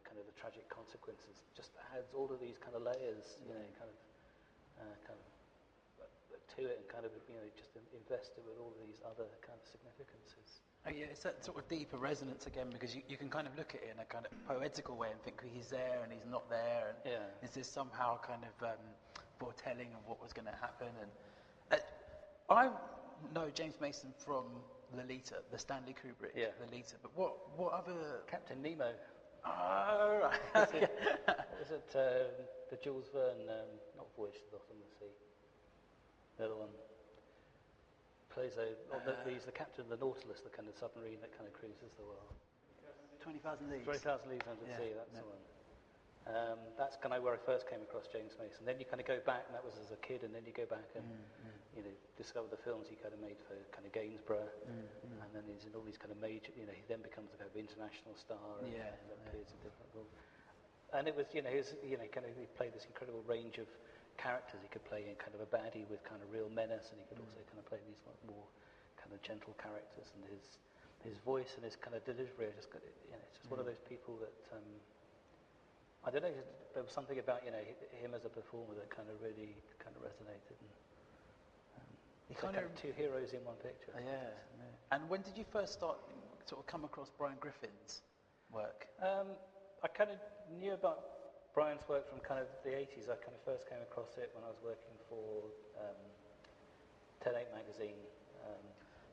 kind of the tragic consequences, just adds all of these kind of layers, kind of to it, and kind of just invest it with all of these other kind of significances.
Oh, yeah, it's that sort of deeper resonance again, because you can kind of look at it in a kind of poetical way and think he's there and he's not there, and is this somehow kind of foretelling of what was going to happen? And I know James Mason from Lolita, the Stanley Kubrick Lolita, but what other...
Captain Nemo.
Oh, right.
Was it the Jules Verne, not Voyage to the Bottom of the Sea, the other one? Plays he's the captain of the Nautilus, the kind of submarine that kind of cruises the world.
20,000 Leagues.
20,000 Leagues Under the Sea, that's the one. That's kind of where I first came across James Mason. Then you kind of go back, and that was as a kid, and then you go back and discover the films he kind of made for kind of Gainsborough, and then he's in all these kind of major, he then becomes a kind of international star, and appears in different roles. And it was, he played this incredible range of characters. He could play in kind of a baddie with kind of real menace, and he could also kind of play these more kind of gentle characters. And his voice and his kind of delivery, it's just one of those people that I don't know. There was something about him as a performer that kind of really kind of resonated. And kind of two heroes in one picture.
Yeah. And when did you first start sort of come across Brian Griffin's work?
I kind of knew about Brian's work from kind of the 80s. I kind of first came across it when I was working for 10/8 magazine.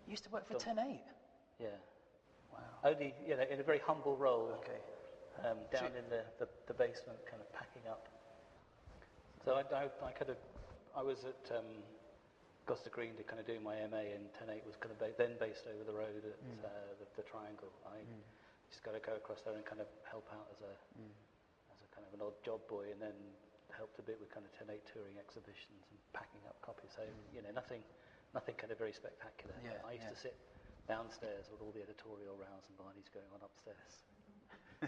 You used to work for 10/8?
Yeah.
Wow.
Only, in a very humble role.
Okay.
Down in the basement, kind of packing up. So I was at Gloucester Green to kind of do my MA, and 10/8 was kind of then based over the road at the Triangle. I just got to go across there and kind of help out as a kind of an odd job boy, and then helped a bit with kind of 10/8 touring exhibitions and packing up copies. So nothing kind of very spectacular.
Yeah,
I used to sit downstairs with all the editorial rows and Barney's going on upstairs.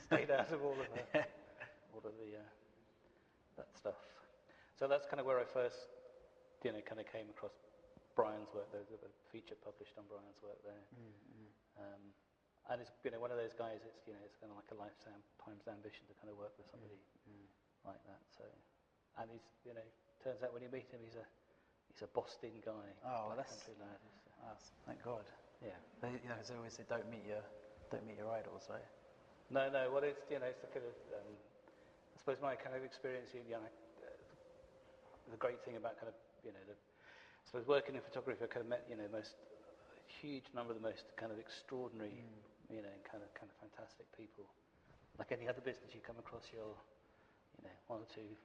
Stayed out of all of the that stuff. So that's kind of where I first kind of came across Brian's work. There's a feature published on Brian's work there. And it's one of those guys. It's it's kind of like a lifetime's ambition to kind of work with somebody like that. So, and he's turns out when you meet him, he's a Boston guy.
Oh, that's
country lad.
Thank God.
Yeah.
As they always say, don't meet your idols, right?
No. Well, it's the kind of I suppose my kind of experience. The great thing about kind of I suppose working in photography, I kind of met huge number of the most kind of extraordinary kind of fantastic people. Like any other business, you come across your one or two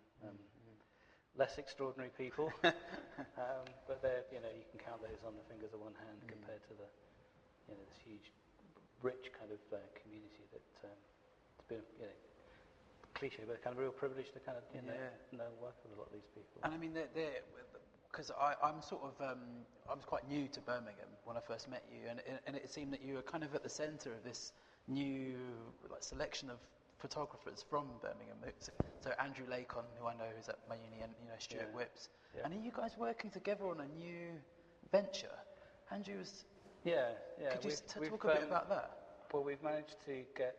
less extraordinary people, but they're you can count those on the fingers of one hand compared to the this huge rich kind of community that it's been cliche, but kind of a real privilege to kind of work with a lot of these people.
And I mean, they're because I'm sort of I was quite new to Birmingham when I first met you, and it seemed that you were kind of at the centre of this new selection of photographers from Birmingham. So Andrew Lakon, who I know is at my uni, and Stuart Whipps. Yeah. And are you guys working together on a new venture? Andrew was.
Yeah.
Could you talk a bit about that?
Well, we've managed to get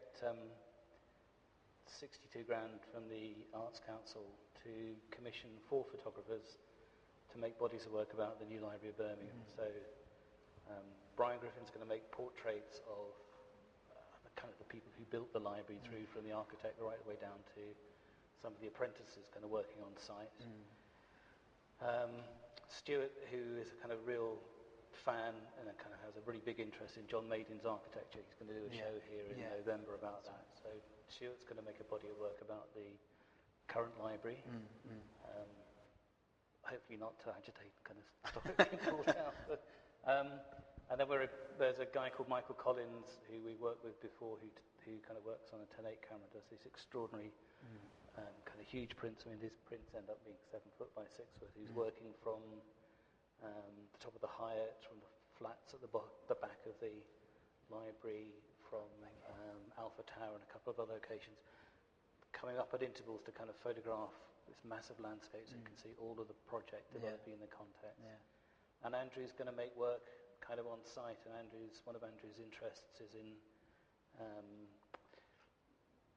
62 grand from the Arts Council to commission 4 photographers to make bodies of work about the new library of Birmingham. So Brian Griffin's going to make portraits of the people who built the library through from the architect right the way down to some of the apprentices kind of working on site. Stuart, who is a kind of real fan and kind of has a really big interest in John Maidin's architecture, he's going to do a show here in November about that. So Stuart's going to make a body of work about the current library. Hopefully not to agitate, kind of stop it being pulled out. But, and then there's a guy called Michael Collins who we worked with before, who kind of works on a 10/8 camera, does these extraordinary kind of huge prints. I mean, these prints end up being 7 foot by 6 foot. He's working from the top of the Hyatt, from the flats at the back of the library, from Alpha Tower and a couple of other locations, coming up at intervals to kind of photograph this massive landscape so you can see all of the project developing in the context. And Andrew's going to make work kind of on site, and one of Andrew's interests is in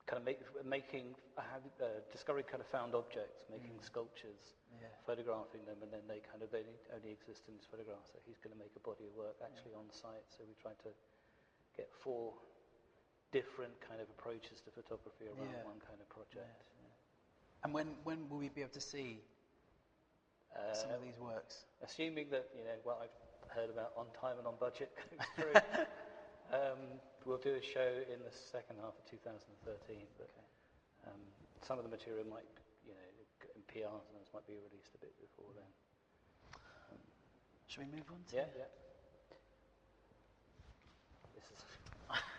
kind of discovering kind of found objects, making sculptures, photographing them, and then they only exist in his photographs. So he's going to make a body of work actually on site. So we try to get 4 different kind of approaches to photography around one kind of project.
And when will we be able to see some of these works?
Assuming that what I've heard about on time and on budget goes through, we'll do a show in the second half of 2013. But some of the material might, in PRs and those might be released a bit before then.
Shall we move on?
Yeah.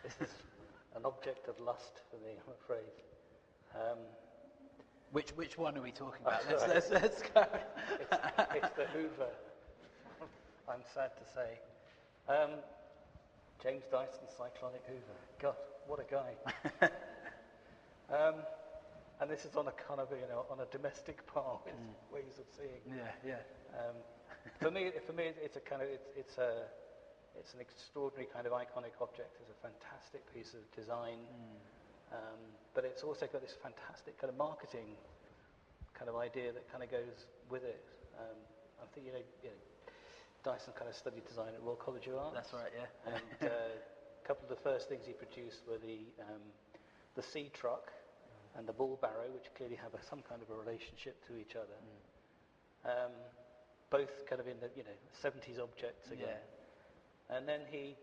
This is an object of lust for me, I'm afraid.
Which one are we talking about? Let's go.
It's the Hoover. I'm sad to say. James Dyson, Cyclonic Hoover. God, what a guy. And this is on a kind of, on a domestic par with ways of seeing.
Yeah.
For me, it's a kind of, it's an extraordinary kind of iconic object. It's a fantastic piece of design, but it's also got this fantastic kind of marketing kind of idea that kind of goes with it. I think Dyson kind of studied design at Royal College of Art.
That's right, yeah.
And a couple of the first things he produced were the sea truck and the ball barrow, which clearly have some kind of a relationship to each other. Both kind of in the 70s objects again. Yeah. And then he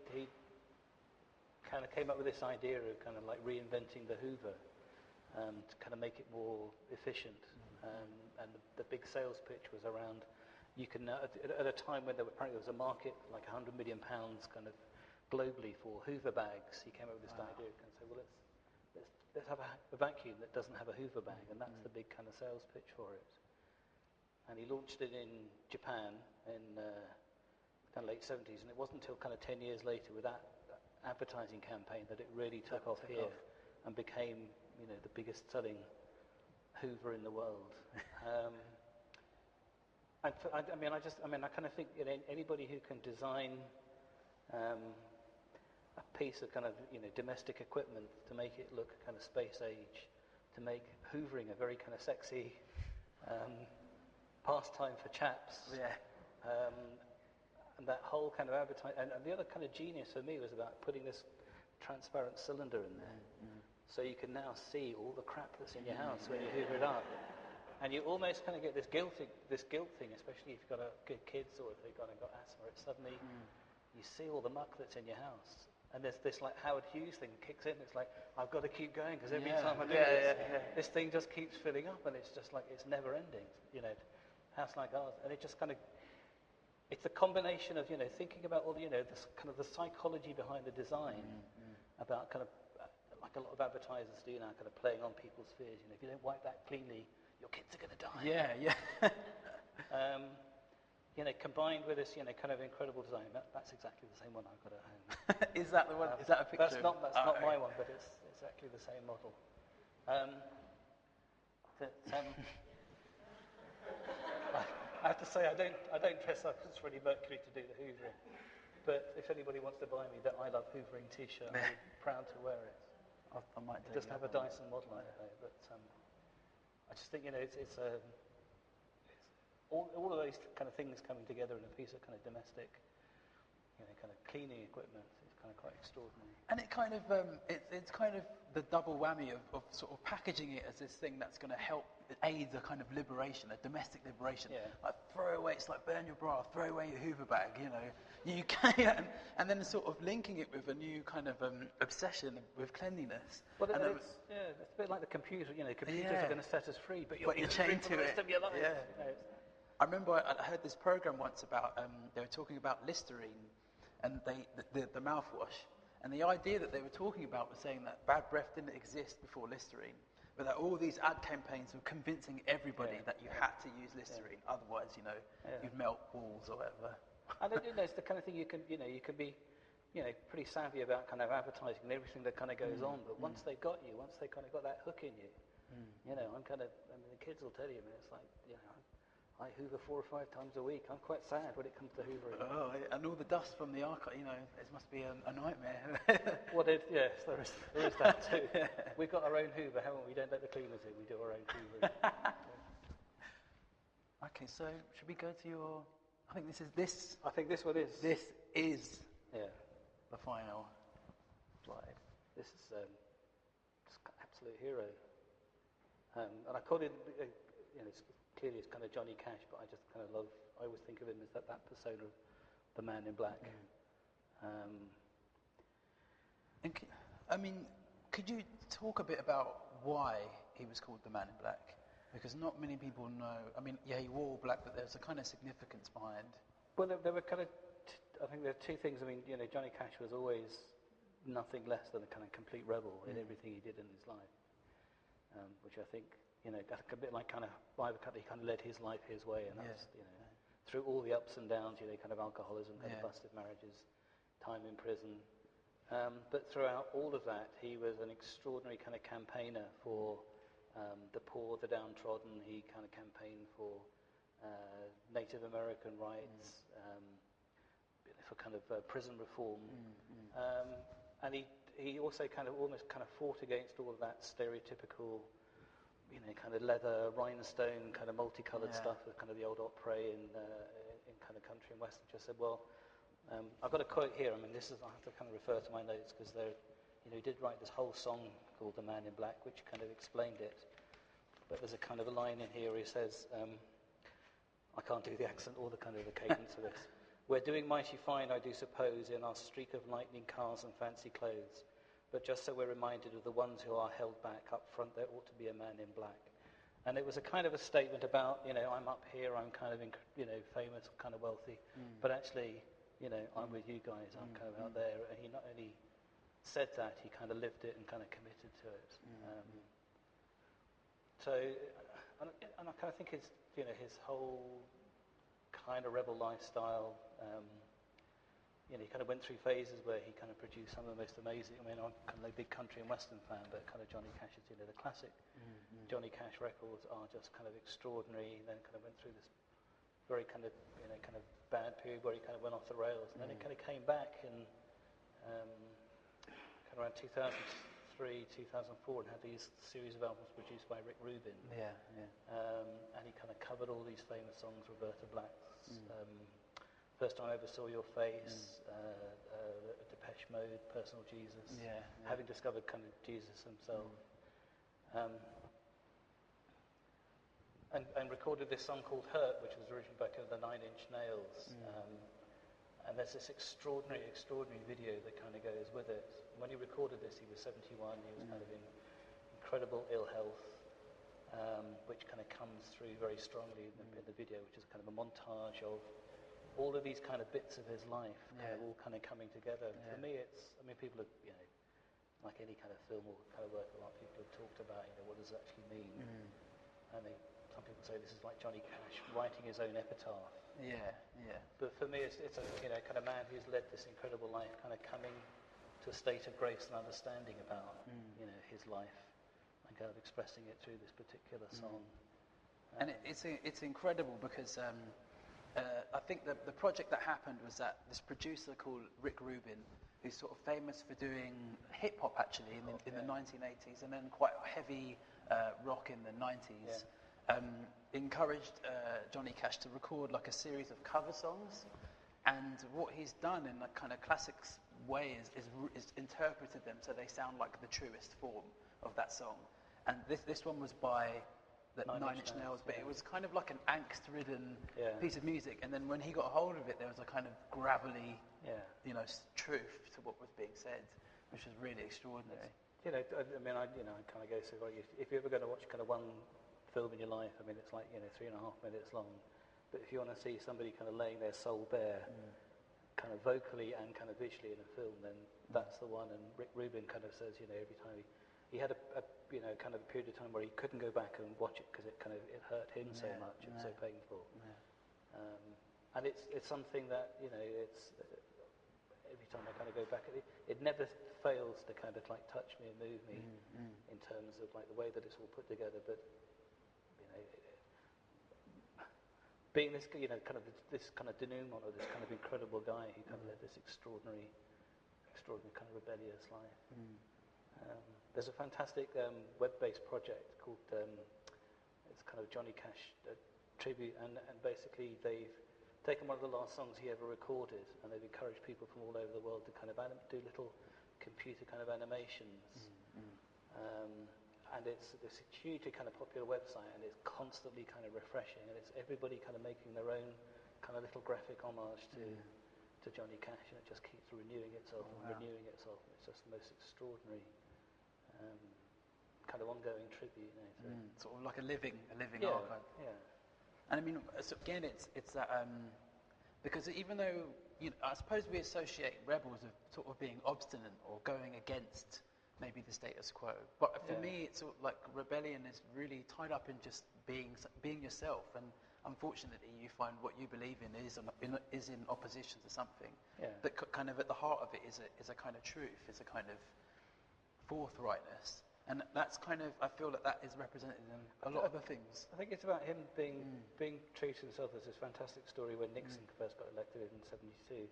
kind of came up with this idea of kind of like reinventing the Hoover to kind of make it more efficient. And the big sales pitch was around, you can at a time when apparently there was a market like £100 million kind of globally for Hoover bags. He came up with this idea and said, well, let's have a vacuum that doesn't have a Hoover bag, and that's the big kind of sales pitch for it. And he launched it in Japan in kind of late 70s, and it wasn't until kind of 10 years later with that advertising campaign that it really took off here and became, the biggest selling Hoover in the world. I kind of think anybody who can design a piece of kind of domestic equipment to make it look kind of space age, to make hoovering a very kind of sexy pastime for chaps.
Yeah.
And that whole kind of advertising, and the other kind of genius for me was about putting this transparent cylinder in there, so you can now see all the crap that's in your house when you hoover it up, and you almost kind of get this guilt thing, especially if you've got kids or if they've got asthma. It's suddenly you see all the muck that's in your house, and there's this like Howard Hughes thing kicks in. It's like, I've got to keep going because every time I do this thing just keeps filling up, and it's just like it's never ending. House like ours, and it just kind of. It's a combination of thinking about all this kind of the psychology behind the design, about kind of like a lot of advertisers do now, kind of playing on people's fears. If you don't wipe that cleanly, your kids are going to die.
Yeah.
Combined with this kind of incredible design. That's exactly the same one I've got at home.
Is that the one? Is that a picture?
That's not my one, but it's exactly the same model. I have to say, I don't dress up as Freddie Mercury to do the hoovering. But if anybody wants to buy me that I Love Hoovering T-shirt, I'm proud to wear it.
I might
It doesn't have a Dyson model on it, though. But I just think it's all of those kind of things coming together in a piece of kind of domestic, kind of cleaning equipment. It's kind of quite extraordinary.
And it kind of it's kind of the double whammy of sort of packaging it as this thing that's going to help aid the kind of liberation, a domestic liberation.
Yeah.
Like throw away, it's like burn your bra, throw away your Hoover bag, you can, and then sort of linking it with a new kind of obsession with cleanliness.
Well,
and
it's a bit like the computer. Computers are going to set us free, but you're
chained to
the rest
it.
of your life.
Yeah. I remember I heard this program once about they were talking about Listerine and the mouthwash, and the idea that they were talking about was saying that bad breath didn't exist before Listerine, but that all these ad campaigns were convincing everybody that you had to use Listerine, otherwise you'd melt walls or whatever.
And it's the kind of thing you can be pretty savvy about kind of advertising and everything that kind of goes on, but once they got you, once they kind of got that hook in you, the kids will tell you, it's like, I hoover 4 or 5 times a week. I'm quite sad when it comes to hoovering.
Oh, and all the dust from the archive, it must be a nightmare.
Well, yes, there is that too. We've got our own Hoover, haven't we? We don't let the cleaners in. We do our own hoovering.
Okay, so should we go to your? I think this.
I think this one is.
This is. The final slide.
This is just an absolute hero. And I called it. Clearly it's kind of Johnny Cash, but I just kind of I always think of him as that persona of the man in black.
Could you talk a bit about why he was called the man in black? Because not many people know. He wore black, but there's a kind of significance behind.
Well, there were kind of, I think there are 2 things. Johnny Cash was always nothing less than a kind of complete rebel in everything he did in his life, which I think, a bit like kind of Ivor Cutler, he kind of led his life his way, and that's, through all the ups and downs, kind of alcoholism, kind of busted marriages, time in prison. But throughout all of that, he was an extraordinary kind of campaigner for the poor, the downtrodden. He kind of campaigned for Native American rights, for kind of prison reform, and he also almost fought against all of that stereotypical, kind of leather, rhinestone, kind of multicolored stuff with kind of the old opera in kind of country and western. Just said, well, I've got a quote here. I mean, I have to kind of refer to my notes because he did write this whole song called "The Man in Black," which kind of explained it. But there's a kind of a line in here where he says, I can't do the accent or the kind of the cadence of this. We're doing mighty fine, I do suppose, in our streak of lightning cars and fancy clothes. But just so we're reminded of the ones who are held back, up front there ought to be a man in black. And it was a kind of a statement about, I'm up here, I'm kind of, famous, kind of wealthy. But actually, I'm with you guys, I'm kind of out there. And he not only said that, he kind of lived it and kind of committed to it. And I kind of think his whole kind of rebel lifestyle, he kind of went through phases where he kind of produced some of the most amazing, I'm kind of a big country and western fan, but kind of Johnny Cash's, the classic Johnny Cash records are just kind of extraordinary. Then kind of went through this very kind of, kind of bad period where he kind of went off the rails. And then he kind of came back in kind of around 2003, 2004 and had these series of albums produced by Rick Rubin. And he kind of covered all these famous songs, Roberta Black's First Time I Ever Saw Your Face, Depeche Mode, Personal Jesus, having discovered kind of Jesus himself. And recorded this song called Hurt, which was originally back in the 9 Inch Nails. And there's this extraordinary video that kind of goes with it. When he recorded this, he was 71. He was kind of in incredible ill health, which kind of comes through very strongly in the video, which is kind of a montage of all of these kind of bits of his life, kind of all kind of coming together. For me, people have, like any kind of film or kind of work, a lot of people have talked about, what does it actually mean? And some people say this is like Johnny Cash writing his own epitaph. But for me, it's a kind of man who's led this incredible life, kind of coming to a state of grace and understanding about, his life, and kind of expressing it through this particular song.
And it's incredible because I think the project that happened was that this producer called Rick Rubin, who's sort of famous for doing hip hop actually in the 1980s and then quite heavy rock in the 90s. Encouraged Johnny Cash to record like a series of cover songs, and what he's done in a kind of classic way is interpreted them so they sound like the truest form of that song. And this one was by the 9 Inch Nails, but it was kind of like an angst-ridden piece of music. And then when he got a hold of it, there was a kind of gravelly, truth to what was being said, which was really extraordinary.
I kind of go so if you're ever going to watch kind of one film in your life, it's like 3.5 minutes long. But if you want to see somebody kind of laying their soul bare, kind of vocally and kind of visually in a film, then that's the one. And Rick Rubin kind of says, every time he had a kind of a period of time where he couldn't go back and watch it because it hurt him so much. It was so painful. And it's something that it's every time I kind of go back at it, it never fails to kind of like touch me and move me in terms of like the way that it's all put together. But being this kind of this kind of denouement of this kind of incredible guy who kind of led this extraordinary kind of rebellious life. There's a fantastic web-based project called it's kind of Johnny Cash tribute, and basically they've taken one of the last songs he ever recorded, and they've encouraged people from all over the world to kind of do little computer kind of animations. And it's this hugely kind of popular website, and it's constantly kind of refreshing, and it's everybody kind of making their own kind of little graphic homage to Johnny Cash, and it just keeps renewing itself and renewing itself. It's just the most extraordinary kind of ongoing tribute,
sort of like a living archive. And again, it's that because even though I suppose we associate rebels with sort of being obstinate or going against maybe the status quo, but for me, it's sort of like rebellion is really tied up in just being yourself. And unfortunately, you find what you believe in is in opposition to something. But kind of at the heart of it is a kind of truth, is a kind of forthrightness. And that's kind of, I feel that is represented in a lot of the things.
I think it's about him being true to himself. There's this fantastic story when Nixon first got elected in '72.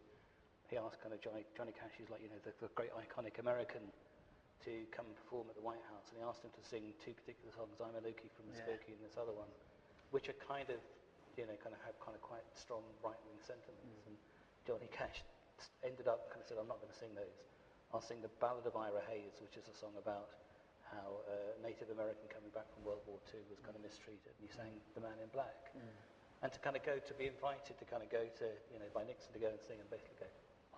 He asked kind of Johnny Cash, who's like, the great iconic American, to come and perform at the White House. And he asked him to sing two particular songs, I'm a Lukey from the Spooky and this other one, which are kind of have kind of quite strong right-wing sentiments. And Johnny Cash ended up kind of said, I'm not going to sing those. I'll sing the Ballad of Ira Hayes, which is a song about how a Native American coming back from World War II was kind of mistreated. And he sang The Man in Black. And to kind of be invited to kind of go to, by Nixon to go and sing and basically go,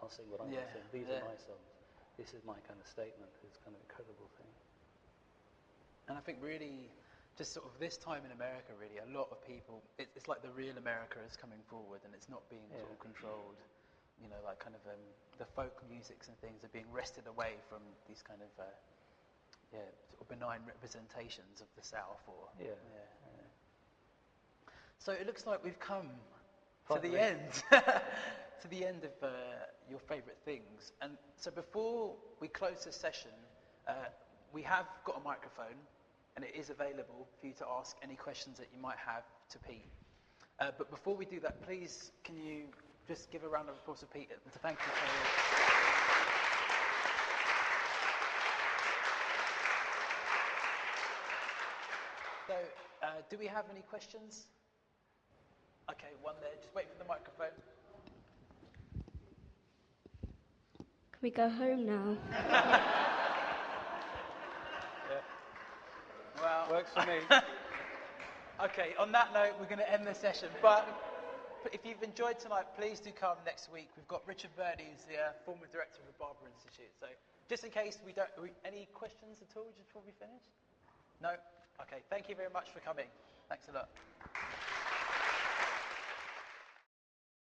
I'll sing what I want to sing. These are my songs. This is my kind of statement. It's kind of an incredible thing.
And I think really, just sort of this time in America, really, a lot of people, it's like the real America is coming forward and it's not being sort of controlled. Like kind of the folk musics and things are being wrested away from these kind of sort of benign representations of the South. So it looks like we've come to the end, to the end of your favourite things. And so before we close this session, we have got a microphone, and it is available for you to ask any questions that you might have to Pete. But before we do that, please, can you just give a round of applause to Pete and to thank you for So, do we have any questions? Okay, one there. Just wait for the microphone.
Can we go home now?
Well, works for me.
Okay, on that note, we're going to end the session. But if you've enjoyed tonight, please do come next week. We've got Richard Bird, who's the former director of the Barber Institute. So just in case any questions at all just before we finish? No? Okay, thank you very much for coming. Thanks a lot.